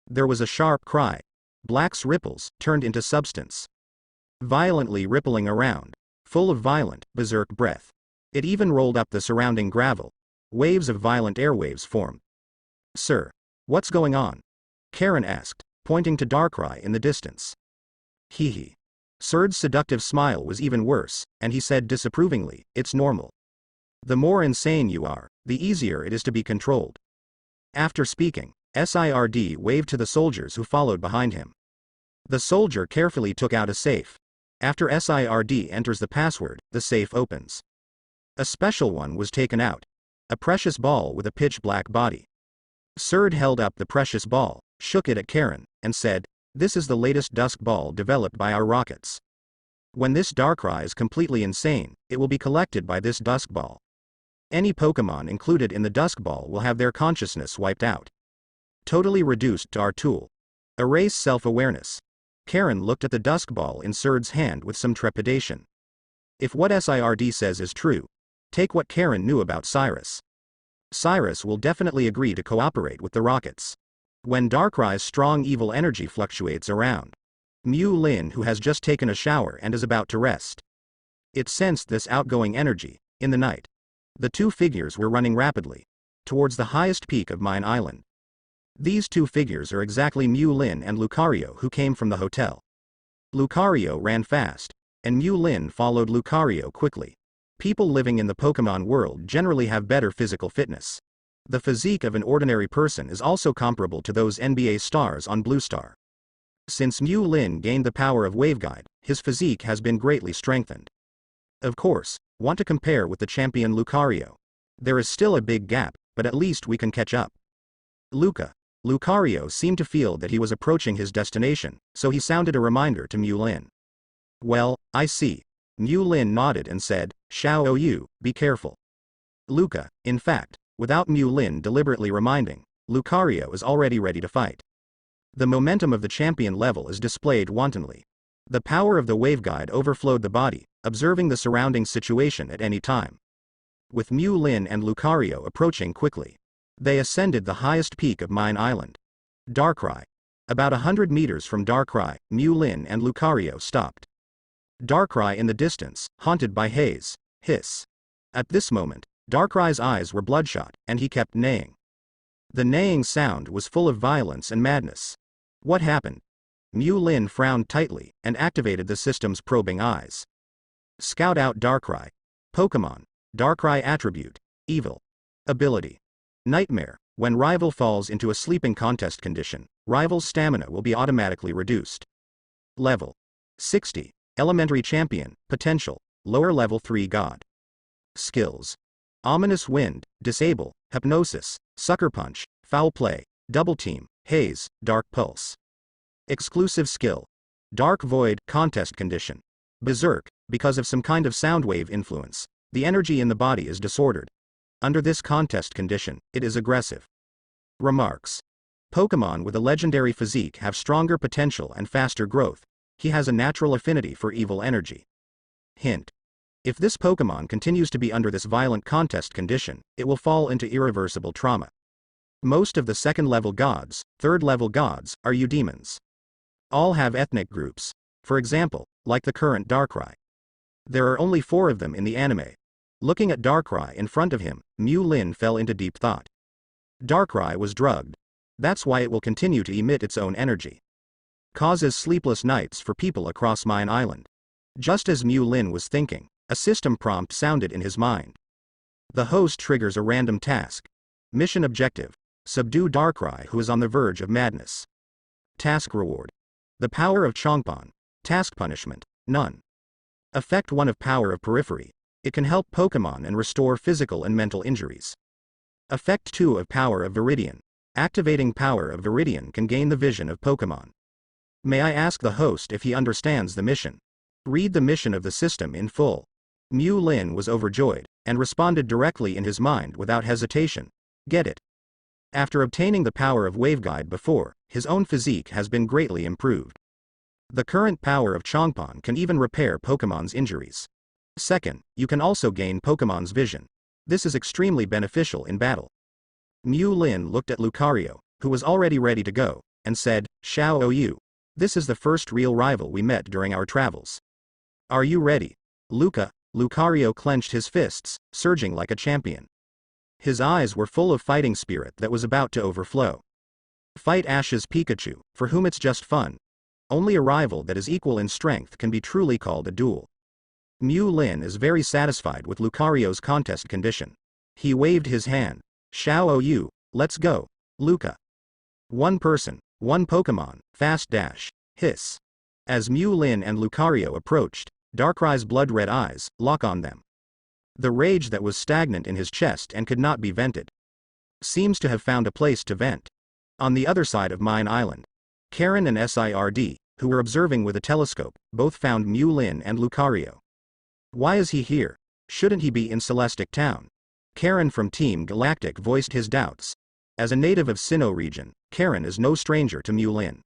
There was a sharp cry. Black's ripples turned into substance, violently rippling around, full of violent, berserk breath. It even rolled up the surrounding gravel. Waves of violent airwaves formed. Sir, what's going on? Karen asked, pointing to Darkrai in the distance. Hee hee. Sird's seductive smile was even worse, and he said disapprovingly, it's normal. The more insane you are, the easier it is to be controlled. After speaking, Sird waved to the soldiers who followed behind him. The soldier carefully took out a safe. After Sird enters the password, the safe opens. A special one was taken out. A precious ball with a pitch-black body. Sird held up the precious ball, shook it at Karen, and said, this is the latest dusk ball developed by our rockets. When this Darkrai is completely insane, it will be collected by this dusk ball. Any Pokemon included in the dusk ball will have their consciousness wiped out. Totally reduced to our tool. Erase self-awareness. Karen looked at the dusk ball in Sird's hand with some trepidation. If what Sird says is true, take what Karen knew about Cyrus. Cyrus will definitely agree to cooperate with the rockets. When Darkrai's strong evil energy fluctuates around. Mew Lin, who has just taken a shower and is about to rest. It sensed this outgoing energy. In the night, the two figures were running rapidly towards the highest peak of Mine Island. These two figures are exactly Mew Lin and Lucario, who came from the hotel. Lucario ran fast, and Mew Lin followed Lucario quickly. People living in the Pokemon world generally have better physical fitness. The physique of an ordinary person is also comparable to those NBA stars on Blue Star. Since Mew Lin gained the power of Waveguide, his physique has been greatly strengthened. Of course, want to compare with the champion Lucario. There is still a big gap, but at least we can catch up. Lucario seemed to feel that he was approaching his destination, so he sounded a reminder to Mew Lin. Well, I see. Mew Lin nodded and said, Xiao Yu, be careful. In fact, without Mew Lin deliberately reminding, Lucario is already ready to fight. The momentum of the champion level is displayed wantonly. The power of the Waveguide overflowed the body, observing the surrounding situation at any time. With Mew Lin and Lucario approaching quickly, they ascended the highest peak of Mine Island. Darkrai. About 100 meters from Darkrai, Mew Lin and Lucario stopped. Darkrai in the distance, haunted by haze, hiss. At this moment, Darkrai's eyes were bloodshot, and he kept neighing. The neighing sound was full of violence and madness. What happened? Mew Lin frowned tightly, and activated the system's probing eyes. Scout out Darkrai. Pokemon. Darkrai attribute. Evil. Ability. Nightmare. When rival falls into a sleeping contest condition, rival's stamina will be automatically reduced. Level 60. Elementary Champion. Potential. Lower level 3 God. Skills. Ominous Wind, Disable, Hypnosis, Sucker Punch, Foul Play, Double Team, Haze, Dark Pulse. Exclusive skill. Dark Void, Contest Condition. Berserk, because of some kind of sound wave influence, the energy in the body is disordered. Under this contest condition, it is aggressive. Remarks. Pokemon with a legendary physique have stronger potential and faster growth. He has a natural affinity for evil energy. Hint. If this Pokemon continues to be under this violent contest condition, it will fall into irreversible trauma. Most of the second-level gods, third-level gods, are eudemons. All have ethnic groups. For example, like the current Darkrai. There are only 4 of them in the anime. Looking at Darkrai in front of him, Mew Lin fell into deep thought. Darkrai was drugged. That's why it will continue to emit its own energy. Causes sleepless nights for people across Mine Island. Just as Mew Lin was thinking, a system prompt sounded in his mind. The host triggers a random task. Mission objective. Subdue Darkrai, who is on the verge of madness. Task reward. The power of Chongpon. Task punishment. None. Effect 1 of power of periphery. It can help Pokemon and restore physical and mental injuries. Effect 2 of power of Viridian. Activating power of Viridian can gain the vision of Pokemon. May I ask the host if he understands the mission? Read the mission of the system in full. Mu Lin was overjoyed, and responded directly in his mind without hesitation. Get it. After obtaining the power of waveguide before, his own physique has been greatly improved. The current power of Chongpon can even repair Pokemon's injuries. Second, you can also gain Pokemon's vision. This is extremely beneficial in battle. Mu Lin looked at Lucario, who was already ready to go, and said, Xiao Ou. This is the first real rival we met during our travels. Are you ready? Lucario clenched his fists, surging like a champion. His eyes were full of fighting spirit that was about to overflow. Fight Ash's Pikachu, for whom it's just fun. Only a rival that is equal in strength can be truly called a duel. Mu Lin is very satisfied with Lucario's contest condition. He waved his hand. Xiao Ou, let's go, Luca. One person, one Pokemon, fast dash, hiss. As Mu Lin and Lucario approached, Darkrai's blood-red eyes lock on them. The rage that was stagnant in his chest and could not be vented seems to have found a place to vent. On the other side of Mine Island, Karen and Sird, who were observing with a telescope, both found Mu Lin and Lucario. Why is he here? Shouldn't he be in Celestic Town? Karen from Team Galactic voiced his doubts. As a native of Sinnoh region, Karen is no stranger to Mu Lin.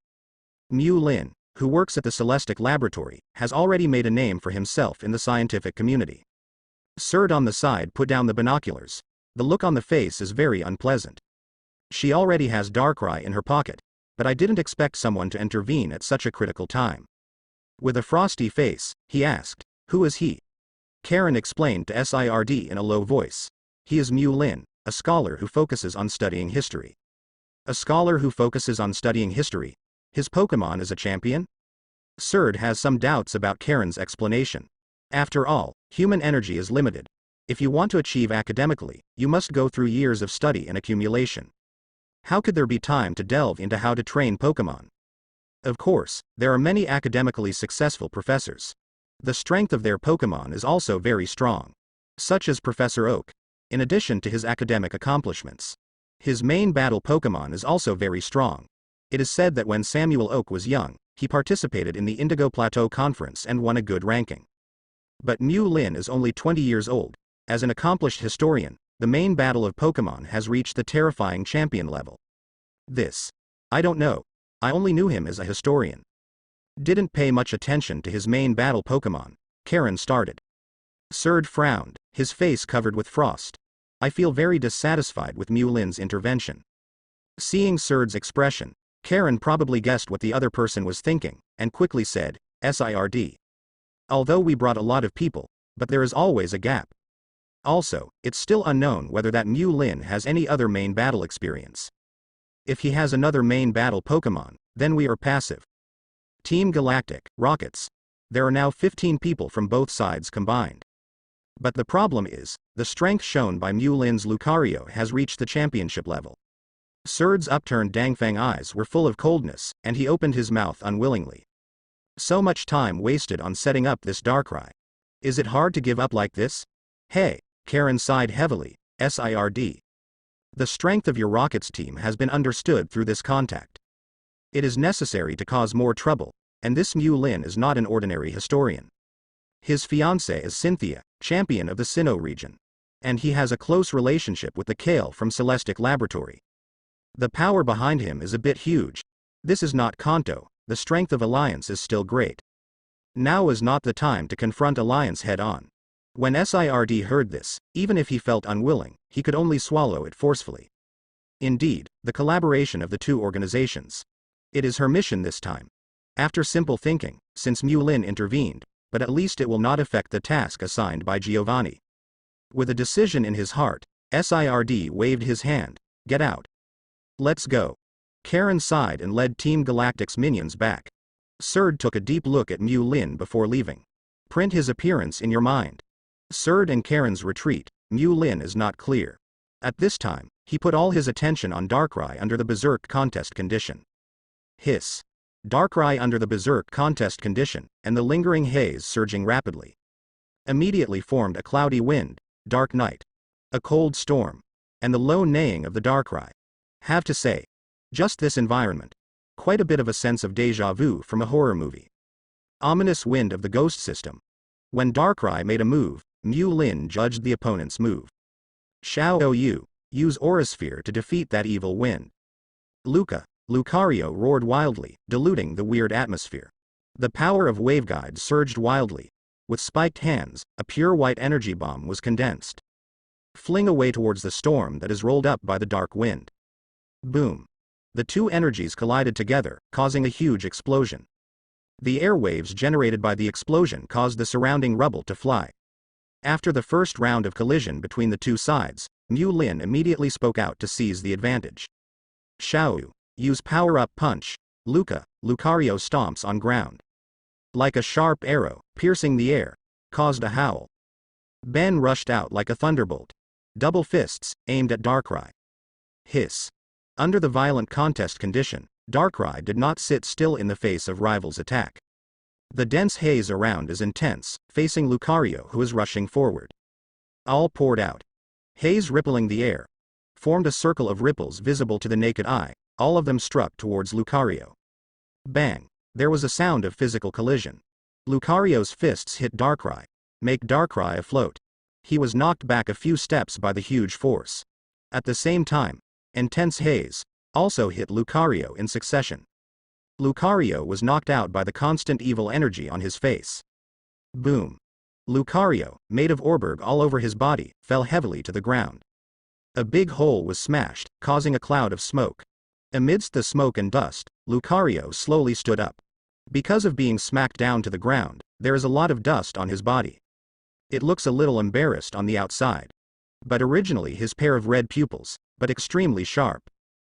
Mu Lin, who works at the Celestic Laboratory, has already made a name for himself in the scientific community. Sird on the side put down the binoculars. The look on the face is very unpleasant. She already has Darkrai in her pocket, but I didn't expect someone to intervene at such a critical time. With a frosty face, he asked, who is he? Karen explained to Sird in a low voice. He is Mu Lin, a scholar who focuses on studying history. A scholar who focuses on studying history? His Pokemon is a champion? Sird has some doubts about Karen's explanation. After all, human energy is limited. If you want to achieve academically, you must go through years of study and accumulation. How could there be time to delve into how to train Pokemon? Of course, there are many academically successful professors. The strength of their Pokemon is also very strong. Such as Professor Oak. In addition to his academic accomplishments, his main battle Pokemon is also very strong. It is said that when Samuel Oak was young, he participated in the Indigo Plateau Conference and won a good ranking. But Mu Lin is only 20 years old. As an accomplished historian, the main battle of Pokemon has reached the terrifying champion level. I don't know. I only knew him as a historian. Didn't pay much attention to his main battle Pokemon. Karen started. Sird frowned, his face covered with frost. I feel very dissatisfied with Mu Lin's intervention. Seeing Sird's expression, Karen probably guessed what the other person was thinking, and quickly said, Sird. Although we brought a lot of people, but there is always a gap. Also, it's still unknown whether that Mu Lin has any other main battle experience. If he has another main battle Pokemon, then we are passive. Team Galactic, Rockets. There are now 15 people from both sides combined. But the problem is, the strength shown by Mu Lin's Lucario has reached the championship level. Sird's upturned Dangfang eyes were full of coldness, and he opened his mouth unwillingly. So much time wasted on setting up this Darkrai. Is it hard to give up like this? Hey, Karen sighed heavily, Sird. The strength of your Rockets team has been understood through this contact. It is necessary to cause more trouble, and this Mu Lin is not an ordinary historian. His fiancée is Cynthia, champion of the Sinnoh region. And he has a close relationship with the Kale from Celestic Laboratory. The power behind him is a bit huge. This is not Kanto, the strength of Alliance is still great. Now is not the time to confront Alliance head-on. When Sird heard this, even if he felt unwilling, he could only swallow it forcefully. Indeed, the collaboration of the two organizations. It is her mission this time. After simple thinking, since Mu Lin intervened, but at least it will not affect the task assigned by Giovanni. With a decision in his heart, Sird waved his hand, get out. Let's go. Karen sighed and led Team Galactic's minions back. Sird took a deep look at Mu Lin before leaving. Print his appearance in your mind. Sird and Karen's retreat, Mu Lin is not clear. At this time, he put all his attention on Darkrai under the Berserk contest condition. Hiss. Darkrai under the Berserk contest condition, and the lingering haze surging rapidly. Immediately formed a cloudy wind, dark night. A cold storm. And the low neighing of the Darkrai. Have to say. Just this environment. quite a bit of a sense of déjà vu from a horror movie. Ominous wind of the ghost system. When Darkrai made a move, Mu Lin judged the opponent's move. Xiao Yu, use Aura Sphere to defeat that evil wind. Lucario roared wildly, diluting the weird atmosphere. The power of Waveguide surged wildly. With spiked hands, a pure white energy bomb was condensed. Fling away towards the storm that is rolled up by the dark wind. Boom. The two energies collided together, causing a huge explosion. The airwaves generated by the explosion caused the surrounding rubble to fly. After the first round of collision between the two sides, Mu Lin immediately spoke out to seize the advantage. Xiao, use power-up punch. Lucario stomps on ground. Like a sharp arrow, piercing the air, caused a howl. Ben rushed out like a thunderbolt. Double fists, aimed at Darkrai. Hiss. Under the violent contest condition, Darkrai did not sit still in the face of rival's attack. The dense haze around is intense, facing Lucario who is rushing forward. All poured out. Haze rippling the air. Formed a circle of ripples visible to the naked eye, all of them struck towards Lucario. Bang! There was a sound of physical collision. Lucario's fists hit Darkrai, make Darkrai afloat. He was knocked back a few steps by the huge force. At the same time, intense haze also hit Lucario in succession. Lucario was knocked out by the constant evil energy on his face. Boom. Lucario, made of Orberg all over his body, fell heavily to the ground. A big hole was smashed, causing a cloud of smoke. Amidst the smoke and dust, Lucario slowly stood up. Because of being smacked down to the ground, there is a lot of dust on his body. It looks a little embarrassed on the outside. But originally his pair of red pupils, but extremely sharp.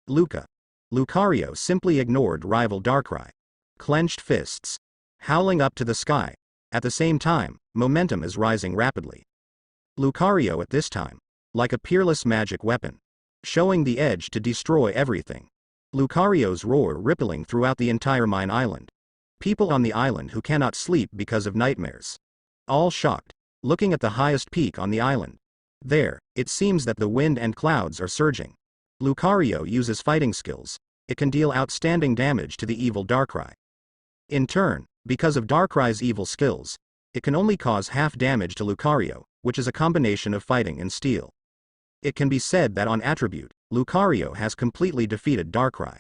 Lucario simply ignored rival Darkrai. Clenched fists. Howling up to the sky. At the same time, momentum is rising rapidly. Lucario at this time, like a peerless magic weapon, showing the edge to destroy everything. Lucario's roar rippling throughout the entire Mine Island. People on the island who cannot sleep because of nightmares. All shocked, looking at the highest peak on the island. There, it seems that the wind and clouds are surging. Lucario uses fighting skills. It can deal outstanding damage to the evil Darkrai. In turn, because of Darkrai's evil skills, it can only cause half damage to Lucario, which is a combination of fighting and steel. It can be said that on attribute, Lucario has completely defeated Darkrai.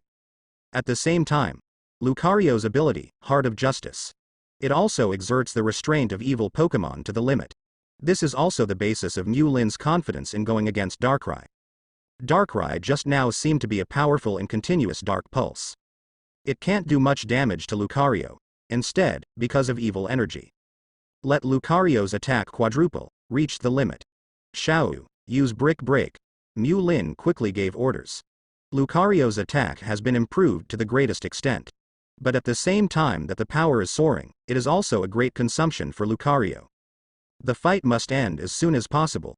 At the same time, Lucario's ability, Heart of Justice. It also exerts the restraint of evil Pokemon to the limit. This is also the basis of Mu Lin's confidence in going against Darkrai. Darkrai just now seemed to be a powerful and continuous dark pulse. It can't do much damage to Lucario, instead, because of evil energy. Let Lucario's attack quadruple, reached the limit. Xiao, use Brick Break. Mu Lin quickly gave orders. Lucario's attack has been improved to the greatest extent. But at the same time that the power is soaring, it is also a great consumption for Lucario. The fight must end as soon as possible.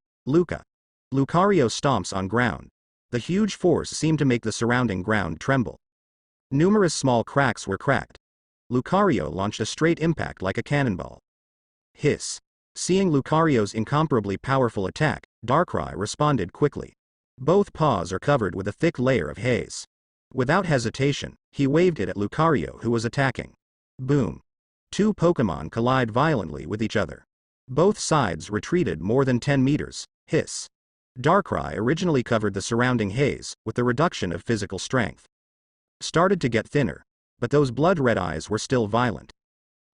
Lucario stomps on ground. The huge force seemed to make the surrounding ground tremble. Numerous small cracks were cracked. Lucario launched a straight impact like a cannonball. Hiss. Seeing Lucario's incomparably powerful attack, Darkrai responded quickly. Both paws are covered with a thick layer of haze. Without hesitation, he waved it at Lucario who was attacking. Boom. Two Pokemon collide violently with each other. Both sides retreated more than 10 meters. Hiss. Darkrai originally covered the surrounding haze, with the reduction of physical strength. Started to get thinner, but those blood-red eyes were still violent.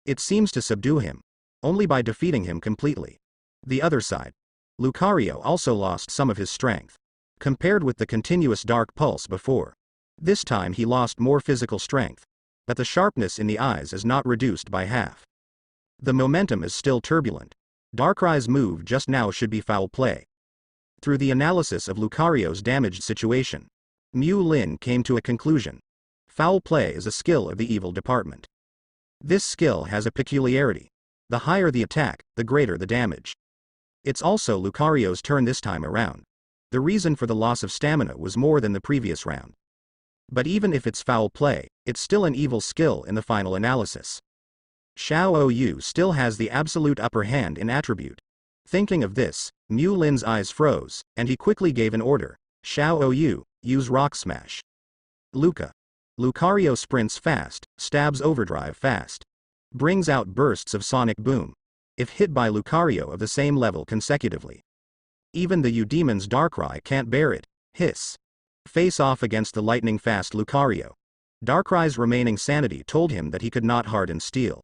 It seems to subdue him, only by defeating him completely. The other side. Lucario also lost some of his strength. Compared with the continuous dark pulse before. This time he lost more physical strength, but the sharpness in the eyes is not reduced by half. The momentum is still turbulent. Darkrai's move just now should be foul play. Through the analysis of Lucario's damaged situation, Mu Lin came to a conclusion. Foul play is a skill of the evil department. This skill has a peculiarity. The higher the attack, the greater the damage. It's also Lucario's turn this time around. The reason for the loss of stamina was more than the previous round. But even if it's foul play, it's still an evil skill in the final analysis. Xiao Yu still has the absolute upper hand in attribute. Thinking of this, Mu Lin's eyes froze, and he quickly gave an order. Xiao Yu, use Rock Smash. Lucario sprints fast, stabs overdrive fast. Brings out bursts of sonic boom. If hit by Lucario of the same level consecutively. Even the Eudemon's Darkrai can't bear it. Hiss. Face off against the lightning-fast Lucario. Darkrai's remaining sanity told him that he could not harden steel.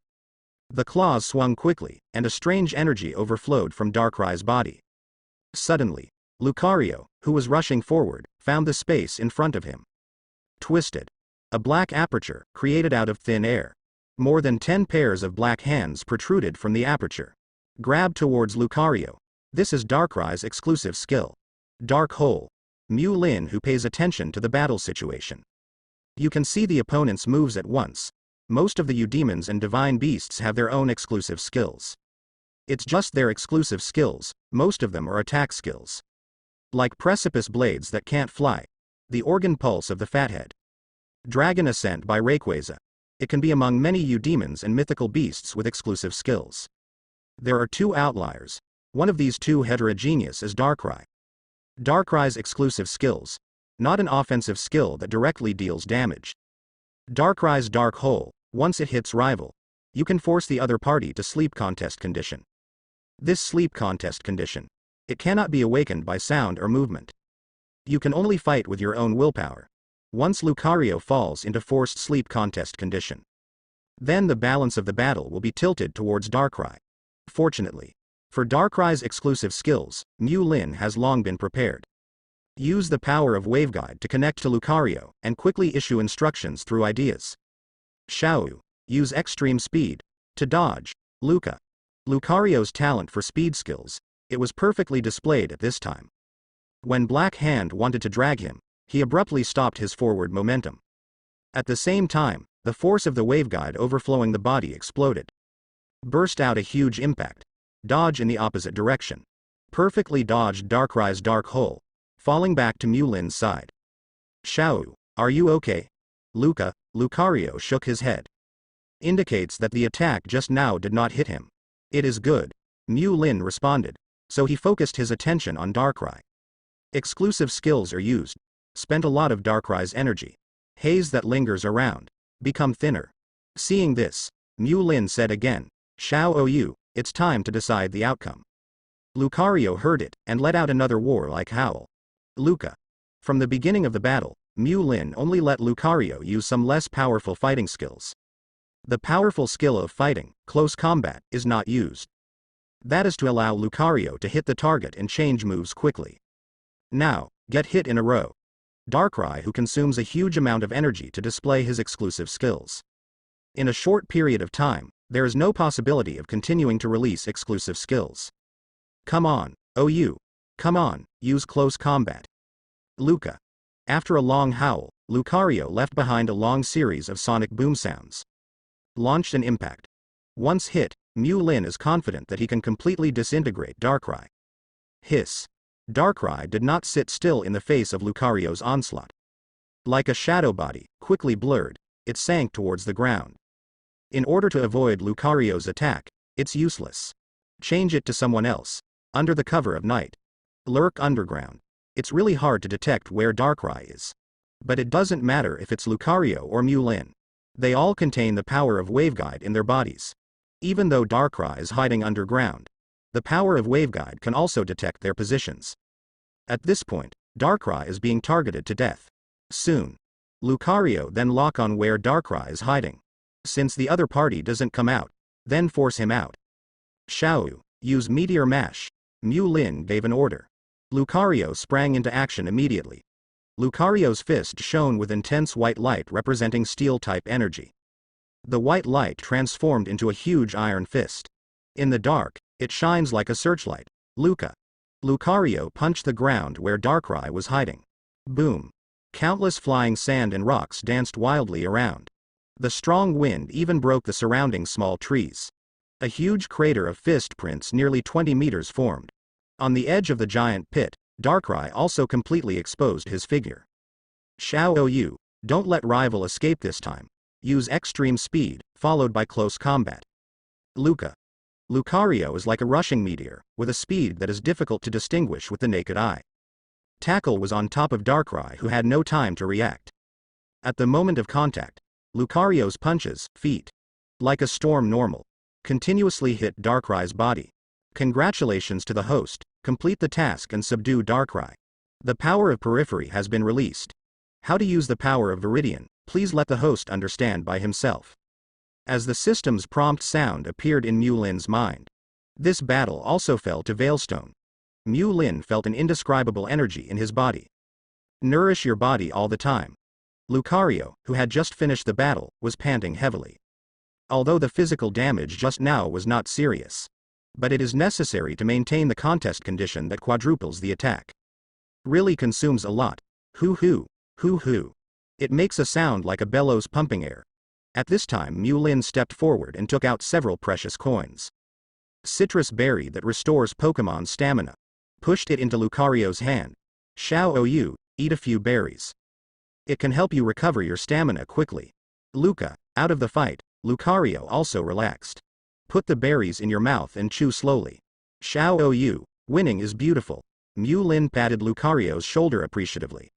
The claws swung quickly, and a strange energy overflowed from Darkrai's body. Suddenly, Lucario, who was rushing forward, found the space in front of him. Twisted. A black aperture, created out of thin air. More than 10 pairs of black hands protruded from the aperture. Grabbed towards Lucario. This is Darkrai's exclusive skill. Dark Hole. Mew Lin who pays attention to the battle situation. You can see the opponent's moves at once. Most of the Eudemons and Divine Beasts have their own exclusive skills. It's just their exclusive skills, most of them are attack skills. Like Precipice Blades that can't fly. The Organ Pulse of the Fathead. Dragon Ascent by Rayquaza. It can be among many Eudemons and mythical beasts with exclusive skills. There are 2 outliers. One of these 2 heterogeneous is Darkrai. Darkrai's exclusive skills. Not an offensive skill that directly deals damage. Darkrai's Dark Hole, once it hits rival, you can force the other party to sleep contest condition. This sleep contest condition. It cannot be awakened by sound or movement. You can only fight with your own willpower. Once Lucario falls into forced sleep contest condition. Then the balance of the battle will be tilted towards Darkrai. Fortunately. For Darkrai's exclusive skills, Mew Lin has long been prepared. Use the power of Waveguide to connect to Lucario, and quickly issue instructions through ideas. Xiao. Use extreme speed. To dodge. Lucario's talent for speed skills, it was perfectly displayed at this time. When Black Hand wanted to drag him, he abruptly stopped his forward momentum. At the same time, the force of the Waveguide overflowing the body exploded. Burst out a huge impact. Dodge in the opposite direction. Perfectly dodged Darkrai's Dark Hole, falling back to Mew Lin's side. Xiao, are you okay? Lucario shook his head. Indicates that the attack just now did not hit him. It is good. Mew Lin responded, so he focused his attention on Darkrai. Exclusive skills are used. Spent a lot of Darkrai's energy. Haze that lingers around. Become thinner. Seeing this, Mew Lin said again, Xiao, it's time to decide the outcome. Lucario heard it, and let out another war-like howl. From the beginning of the battle, Mew Lin only let Lucario use some less powerful fighting skills. The powerful skill of fighting, close combat, is not used. That is to allow Lucario to hit the target and change moves quickly. Now, get hit in a row. Darkrai who consumes a huge amount of energy to display his exclusive skills. In a short period of time, there is no possibility of continuing to release exclusive skills. Come on, OU. Come on, use close combat. After a long howl, Lucario left behind a long series of sonic boom sounds. Launched an impact. Once hit, Mew Lin is confident that he can completely disintegrate Darkrai. Hiss. Darkrai did not sit still in the face of Lucario's onslaught. Like a shadow body, quickly blurred, it sank towards the ground. In order to avoid Lucario's attack, it's useless. Change it to someone else. Under the cover of night. Lurk underground. It's really hard to detect where Darkrai is. But it doesn't matter if it's Lucario or Mew Lin. They all contain the power of Waveguide in their bodies. Even though Darkrai is hiding underground, the power of Waveguide can also detect their positions. At this point, Darkrai is being targeted to death. Soon. Lucario then lock on where Darkrai is hiding. Since the other party doesn't come out, then force him out. Xiao, use Meteor Mash. Mew Lin gave an order. Lucario sprang into action immediately. Lucario's fist shone with intense white light representing steel-type energy. The white light transformed into a huge iron fist. In the dark, it shines like a searchlight. Lucario punched the ground where Darkrai was hiding. Boom. Countless flying sand and rocks danced wildly around. The strong wind even broke the surrounding small trees. A huge crater of fist prints nearly 20 meters formed. On the edge of the giant pit, Darkrai also completely exposed his figure. Xiao, don't let rival escape this time. Use extreme speed, followed by close combat. Lucario is like a rushing meteor, with a speed that is difficult to distinguish with the naked eye. Tackle was on top of Darkrai who had no time to react. At the moment of contact, Lucario's punches, feet, like a storm normal, continuously hit Darkrai's body. Congratulations to the host, complete the task and subdue Darkrai. The power of Periphery has been released. How to use the power of Viridian, please let the host understand by himself. As the system's prompt sound appeared in Mu Lin's mind, this battle also fell to Veilstone. Mu Lin felt an indescribable energy in his body. Nourish your body all the time. Lucario, who had just finished the battle, was panting heavily. Although the physical damage just now was not serious, but it is necessary to maintain the contest condition that quadruples the attack. Really consumes a lot. Hoo-hoo, hoo-hoo. It makes a sound like a bellows pumping air. At this time Mu Lin stepped forward and took out several precious coins. Citrus berry that restores Pokémon stamina. Pushed it into Lucario's hand. Xiao Ou, eat a few berries. It can help you recover your stamina quickly. Luca, out of the fight, Lucario also relaxed. Put the berries in your mouth and chew slowly. Xiao Ou, winning is beautiful. Mu Lin patted Lucario's shoulder appreciatively.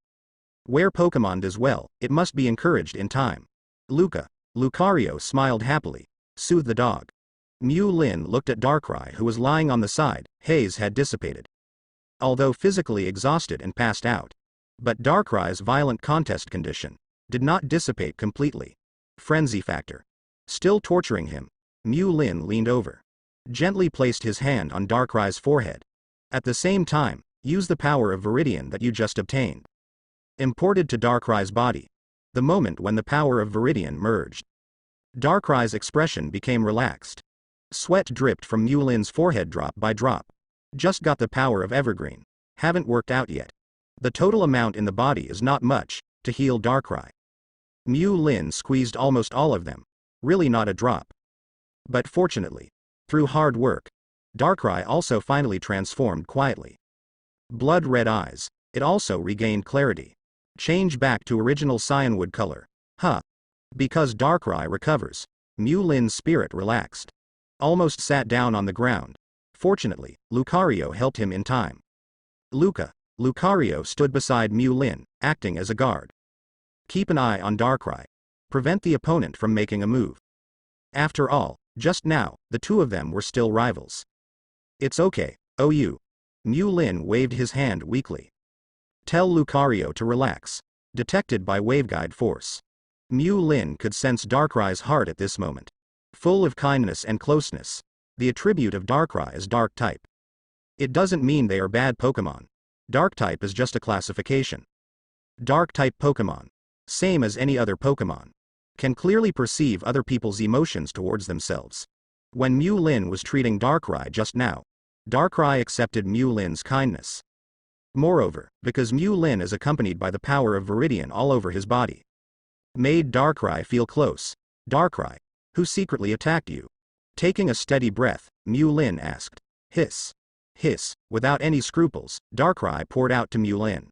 Where Pokémon does well, it must be encouraged in time. Luca. Lucario smiled happily. Soothe the dog. Mu Lin looked at Darkrai, who was lying on the side. Haze had dissipated. Although physically exhausted and passed out, but Darkrai's violent contest condition did not dissipate completely. Frenzy factor. Still torturing him, Mu Lin leaned over. Gently placed his hand on Darkrai's forehead. At the same time, use the power of Viridian that you just obtained. Imported to Darkrai's body. The moment when the power of Viridian merged. Darkrai's expression became relaxed. Sweat dripped from Mu Lin's forehead drop by drop. Just got the power of Evergreen. Haven't worked out yet. The total amount in the body is not much, to heal Darkrai. Mu Lin squeezed almost all of them. Really not a drop. But fortunately, through hard work, Darkrai also finally transformed quietly. Blood red eyes, it also regained clarity. Change back to original cyanwood color. Huh. Because Darkrai recovers, Mu Lin's spirit relaxed. Almost sat down on the ground. Fortunately, Lucario helped him in time. Lucario stood beside Mu Lin, acting as a guard. Keep an eye on Darkrai. Prevent the opponent from making a move. After all, just now, the two of them were still rivals. It's okay, OU. Mu Lin waved his hand weakly. Tell Lucario to relax. Detected by waveguide force. Mu Lin could sense Darkrai's heart at this moment. Full of kindness and closeness. The attribute of Darkrai is Dark type. It doesn't mean they are bad Pokémon. Dark type is just a classification. Dark type Pokémon, same as any other Pokémon, can clearly perceive other people's emotions towards themselves. When Mu Lin was treating Darkrai just now, Darkrai accepted Mu Lin's kindness. Moreover, because Mu Lin is accompanied by the power of Viridian all over his body, made Darkrai feel close. Darkrai, who secretly attacked you? Taking a steady breath, Mu Lin asked. Hiss. Hiss. Without any scruples, Darkrai poured out to Mu Lin.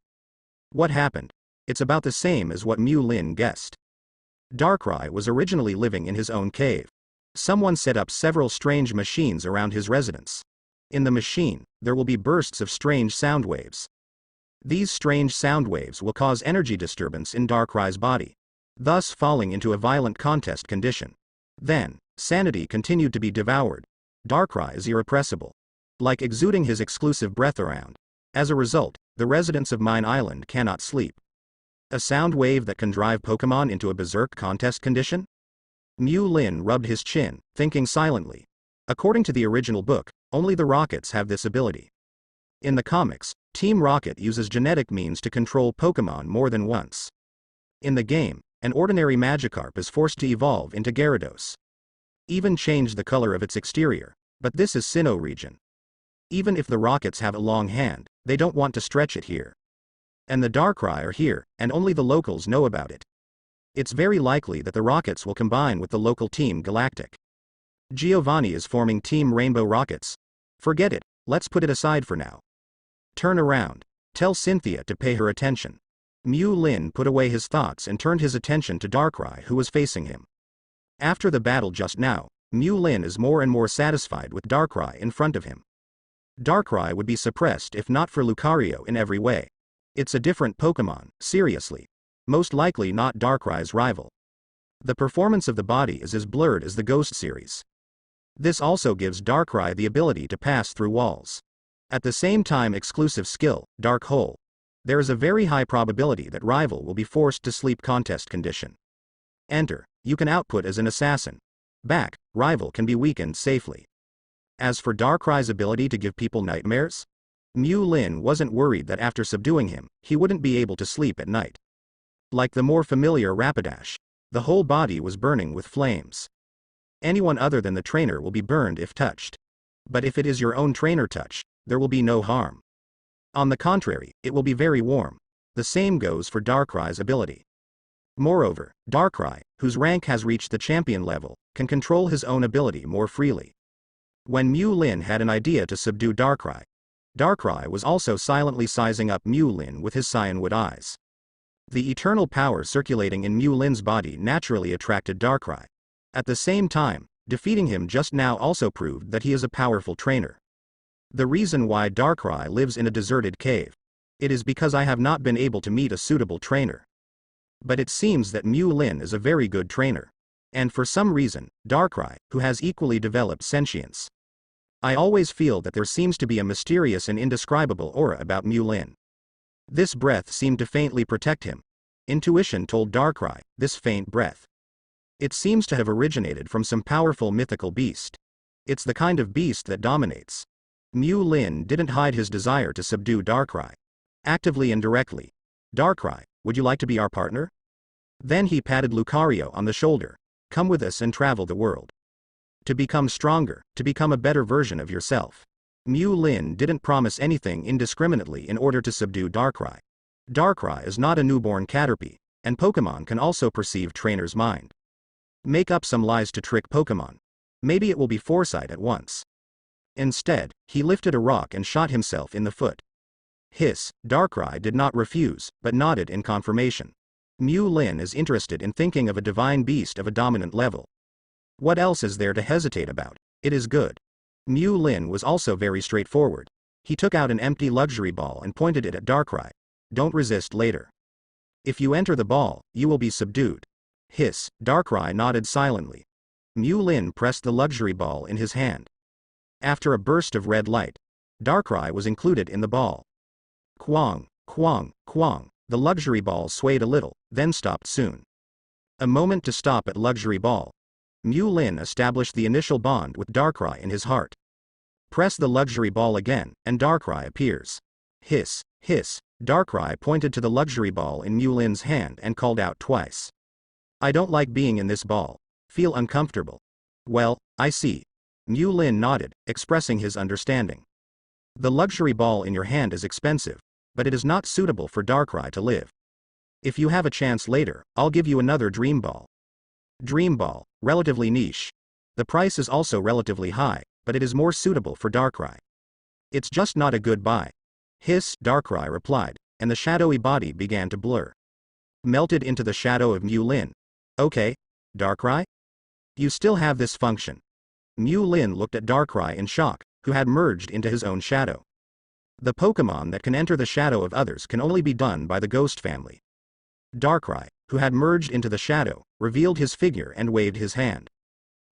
What happened? It's about the same as what Mu Lin guessed. Darkrai was originally living in his own cave. Someone set up several strange machines around his residence. In the machine, there will be bursts of strange sound waves. These strange sound waves will cause energy disturbance in Darkrai's body, thus falling into a violent contest condition. Then, sanity continued to be devoured. Darkrai is irrepressible, like exuding his exclusive breath around. As a result, the residents of Mine Island cannot sleep. A sound wave that can drive Pokémon into a berserk contest condition? Mu Lin rubbed his chin, thinking silently. According to the original book, only the Rockets have this ability. In the comics, Team Rocket uses genetic means to control Pokémon more than once. In the game, an ordinary Magikarp is forced to evolve into Gyarados. Even change the color of its exterior, but this is Sinnoh region. Even if the Rockets have a long hand, they don't want to stretch it here. And the Darkrai are here, and only the locals know about it. It's very likely that the Rockets will combine with the local Team Galactic. Giovanni is forming Team Rainbow Rockets. Forget it, let's put it aside for now. Turn around. Tell Cynthia to pay her attention. Mu Lin put away his thoughts and turned his attention to Darkrai, who was facing him. After the battle just now, Mu Lin is more and more satisfied with Darkrai in front of him. Darkrai would be suppressed if not for Lucario in every way. It's a different Pokémon, seriously. most likely not Darkrai's rival. The performance of the body is as blurred as the Ghost series. This also gives Darkrai the ability to pass through walls. At the same time, exclusive skill, Dark Hole. There is a very high probability that rival will be forced to sleep contest condition. Enter, you can output as an assassin. Back, rival can be weakened safely. As for Darkrai's ability to give people nightmares, Mew Lin wasn't worried that after subduing him, he wouldn't be able to sleep at night. Like the more familiar Rapidash, the whole body was burning with flames. Anyone other than the trainer will be burned if touched. But if it is your own trainer touch, there will be no harm. On the contrary, it will be very warm. The same goes for Darkrai's ability. Moreover, Darkrai, whose rank has reached the champion level, can control his own ability more freely. When Mew Lin had an idea to subdue Darkrai, Darkrai was also silently sizing up Mew Lin with his cyanwood eyes. The eternal power circulating in Mew Lin's body naturally attracted Darkrai. At the same time, defeating him just now also proved that he is a powerful trainer. The reason why Darkrai lives in a deserted cave. It is because I have not been able to meet a suitable trainer. But it seems that Mew Lin is a very good trainer. And for some reason, Darkrai, who has equally developed sentience. I always feel that there seems to be a mysterious and indescribable aura about Mew Lin. This breath seemed to faintly protect him. Intuition told Darkrai, this faint breath. It seems to have originated from some powerful mythical beast. It's the kind of beast that dominates. Mew Lin didn't hide his desire to subdue Darkrai. Actively and directly. Darkrai, would you like to be our partner? Then he patted Lucario on the shoulder. Come with us and travel the world. To become stronger, to become a better version of yourself. Mew Lin didn't promise anything indiscriminately in order to subdue Darkrai. Darkrai is not a newborn Caterpie, and Pokemon can also perceive trainer's mind. Make up some lies to trick Pokemon. Maybe it will be foresight at once. Instead, he lifted a rock and shot himself in the foot. Hiss, Darkrai did not refuse, but nodded in confirmation. Mew Lin is interested in thinking of a divine beast of a dominant level. What else is there to hesitate about? It is good. Mew Lin was also very straightforward. He took out an empty luxury ball and pointed it at Darkrai. Don't resist later. If you enter the ball, you will be subdued. Hiss, Darkrai nodded silently. Mew Lin pressed the luxury ball in his hand. After a burst of red light, Darkrai was included in the ball. Quang, quang, quang, the luxury ball swayed a little, then stopped soon. A moment to stop at luxury ball. Mew Lin established the initial bond with Darkrai in his heart. Press the luxury ball again, and Darkrai appears. Hiss, hiss, Darkrai pointed to the luxury ball in Mew Lin's hand and called out twice. I don't like being in this ball. Feel uncomfortable. Well, I see. Mew Lin nodded, expressing his understanding. The luxury ball in your hand is expensive, but it is not suitable for Darkrai to live. If you have a chance later, I'll give you another Dream Ball. Dream Ball, relatively niche. The price is also relatively high, but it is more suitable for Darkrai. It's just not a good buy. Hiss, Darkrai replied, and the shadowy body began to blur. Melted into the shadow of Mew Lin. Okay, Darkrai? You still have this function. Mew Lin looked at Darkrai in shock, who had merged into his own shadow. The Pokemon that can enter the shadow of others can only be done by the Ghost family. Darkrai, who had merged into the shadow, revealed his figure and waved his hand.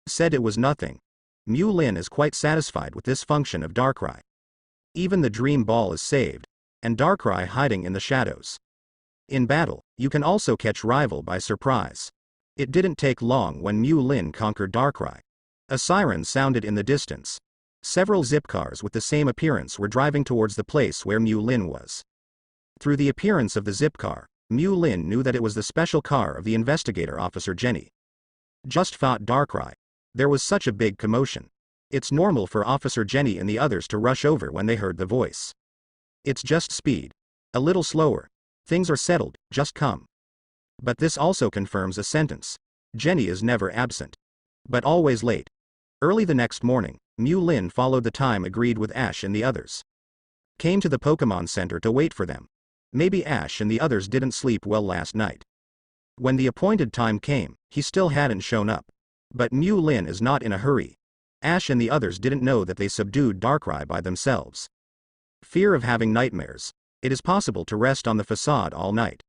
Said it was nothing. Mew Lin is quite satisfied with this function of Darkrai. Even the Dream Ball is saved, and Darkrai hiding in the shadows. In battle, you can also catch rival by surprise. It didn't take long when Mew Lin conquered Darkrai. A siren sounded in the distance. Several zip cars with the same appearance were driving towards the place where Mew Lin was. Through the appearance of the zip car, Mew Lin knew that it was the special car of the investigator officer Jenny. Just fought Darkrai. There was such a big commotion. It's normal for Officer Jenny and the others to rush over when they heard the voice. It's just speed. A little slower. Things are settled, just come. But this also confirms a sentence. Jenny is never absent. But always late. Early the next morning, Mew Lin followed the time agreed with Ash and the others. Came to the Pokemon Center to wait for them. Maybe Ash and the others didn't sleep well last night. When the appointed time came, he still hadn't shown up. But Mew Lin is not in a hurry. Ash and the others didn't know that they subdued Darkrai by themselves. Fear of having nightmares. It is possible to rest on the facade all night.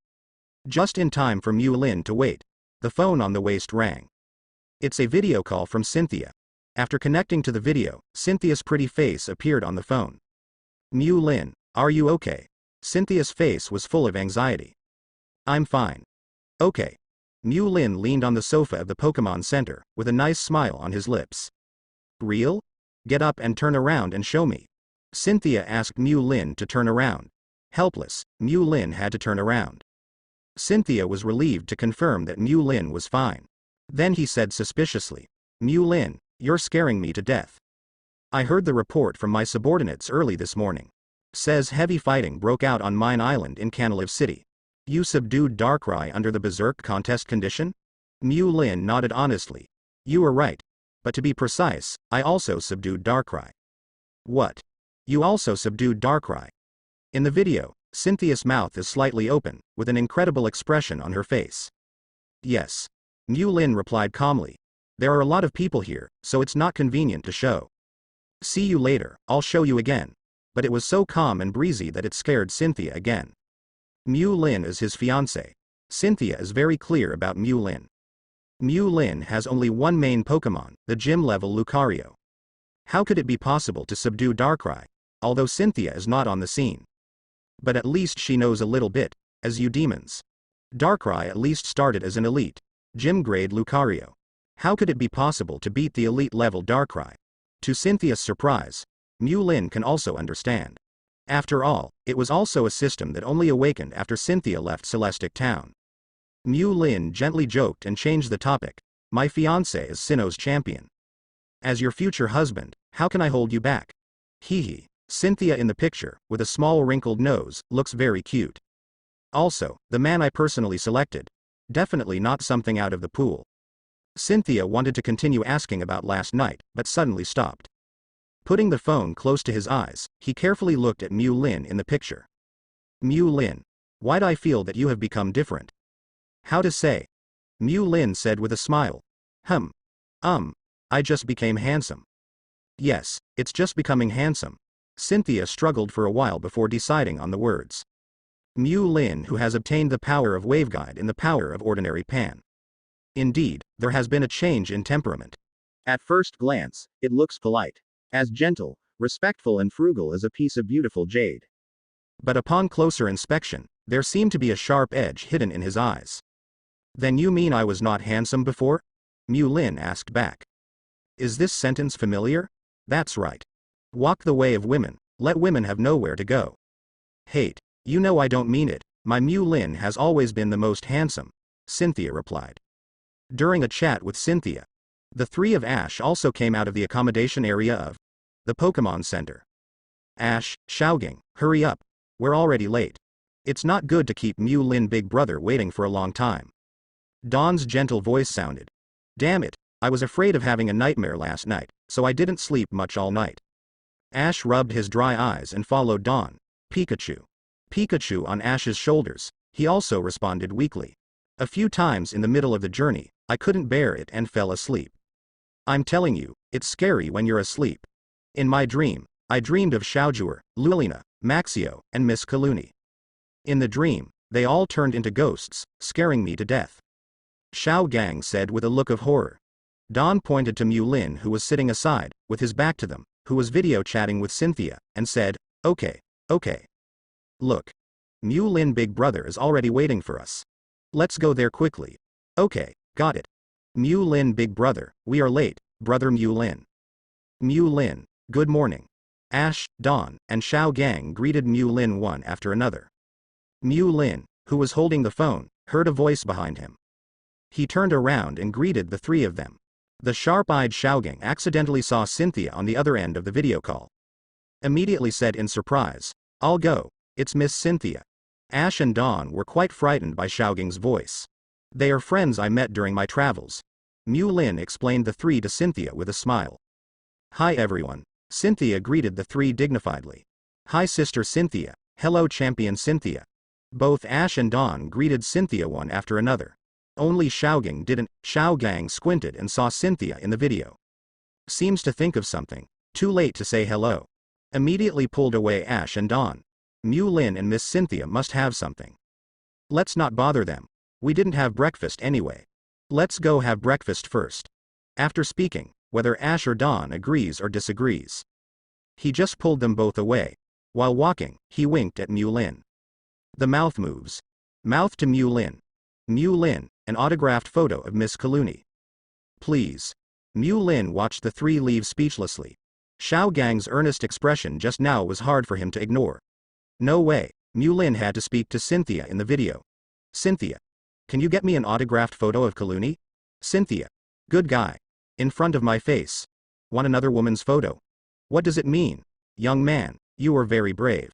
Just in time for Mu Lin to wait. The phone on the waist rang. It's a video call from Cynthia. After connecting to the video, Cynthia's pretty face appeared on the phone. Mu Lin, are you okay? Cynthia's face was full of anxiety. I'm fine. Okay. Mu Lin leaned on the sofa of the Pokemon Center, with a nice smile on his lips. Real? Get up and turn around and show me. Cynthia asked Mu Lin to turn around. Helpless, Mu Lin had to turn around. Cynthia was relieved to confirm that Mu Lin was fine. Then he said suspiciously, Mu Lin, you're scaring me to death. I heard the report from my subordinates early this morning. Says heavy fighting broke out on Mine Island in Canalive City. You subdued Darkrai under the Berserk contest condition? Mu Lin nodded honestly. You were right. But to be precise, I also subdued Darkrai. What? You also subdued Darkrai? In the video, Cynthia's mouth is slightly open, with an incredible expression on her face. Yes. Mu Lin replied calmly. There are a lot of people here, so it's not convenient to show. See you later, I'll show you again. But it was so calm and breezy that it scared Cynthia again. Mu Lin is his fiance. Cynthia is very clear about Mu Lin. Mu Lin has only one main Pokemon, the gym-level Lucario. How could it be possible to subdue Darkrai, although Cynthia is not on the scene? But at least she knows a little bit, as you demons. Darkrai at least started as an elite, gym-grade Lucario. How could it be possible to beat the elite-level Darkrai? To Cynthia's surprise, Mu Lin can also understand. After all, it was also a system that only awakened after Cynthia left Celestic Town. Mu Lin gently joked and changed the topic. My fiancé is Sinnoh's champion. As your future husband, how can I hold you back? Hee. Cynthia in the picture, with a small wrinkled nose, looks very cute. Also, the man I personally selected. Definitely not something out of the pool. Cynthia wanted to continue asking about last night, but suddenly stopped. Putting the phone close to his eyes, he carefully looked at Mu Lin in the picture. Mu Lin. Why'd I feel that you have become different? How to say? Mu Lin said with a smile. I just became handsome. Yes, it's just becoming handsome. Cynthia struggled for a while before deciding on the words. Mu Lin, who has obtained the power of Waveguide in the power of Ordinary Pan. Indeed, there has been a change in temperament. At first glance, it looks polite. As gentle, respectful and frugal as a piece of beautiful jade. But upon closer inspection, there seemed to be a sharp edge hidden in his eyes. Then you mean I was not handsome before? Mu Lin asked back. Is this sentence familiar? That's right. Walk the way of women, let women have nowhere to go. Hate, you know I don't mean it, my Mu Lin has always been the most handsome, Cynthia replied. During a chat with Cynthia, the three of Ash also came out of the accommodation area of the Pokemon Center. Ash, Xiaogang, hurry up. We're already late. It's not good to keep Mu Lin big brother waiting for a long time. Dawn's gentle voice sounded. Damn it, I was afraid of having a nightmare last night, so I didn't sleep much all night. Ash rubbed his dry eyes and followed Dawn. Pikachu. Pikachu on Ash's shoulders, he also responded weakly. A few times in the middle of the journey, I couldn't bear it and fell asleep. I'm telling you, it's scary when you're asleep. In my dream, I dreamed of Xiaojur, Lulina, Maxio, and Miss Kaluni. In the dream, they all turned into ghosts, scaring me to death. Xiaogang said with a look of horror. Dawn pointed to Mu Lin, who was sitting aside, with his back to them, who was video chatting with Cynthia, and said, Okay. Look. Mu Lin big brother is already waiting for us. Let's go there quickly. Okay, got it. Mu Lin big brother, we are late, brother Mu Lin. Mu Lin, good morning. Ash, Dawn, and Xiaogang greeted Mu Lin one after another. Mu Lin, who was holding the phone, heard a voice behind him. He turned around and greeted the three of them. The sharp-eyed Xiaogang accidentally saw Cynthia on the other end of the video call. Immediately said in surprise, I'll go, it's Miss Cynthia. Ash and Dawn were quite frightened by Xiaogang's voice. They are friends I met during my travels. Mu Lin explained the three to Cynthia with a smile. Hi everyone. Cynthia greeted the three dignifiedly. Hi sister Cynthia, hello champion Cynthia. Both Ash and Dawn greeted Cynthia one after another. Only Xiaogang didn't. Xiaogang squinted and saw Cynthia in the video. Seems to think of something. Too late to say hello. Immediately pulled away Ash and Dawn. Mu Lin and Miss Cynthia must have something. Let's not bother them. We didn't have breakfast anyway. Let's go have breakfast first. After speaking, whether Ash or Dawn agrees or disagrees. He just pulled them both away. While walking, he winked at Mu Lin. The mouth moves. Mouth to Mu Lin. Mu Lin, an autographed photo of Miss Kaluni. Please. Mu Lin watched the three leave speechlessly. Xiao Gang's earnest expression just now was hard for him to ignore. No way, Mu Lin had to speak to Cynthia in the video. Cynthia. Can you get me an autographed photo of Kaluni? Cynthia. Good guy. In front of my face. Want another woman's photo? What does it mean? Young man, you are very brave.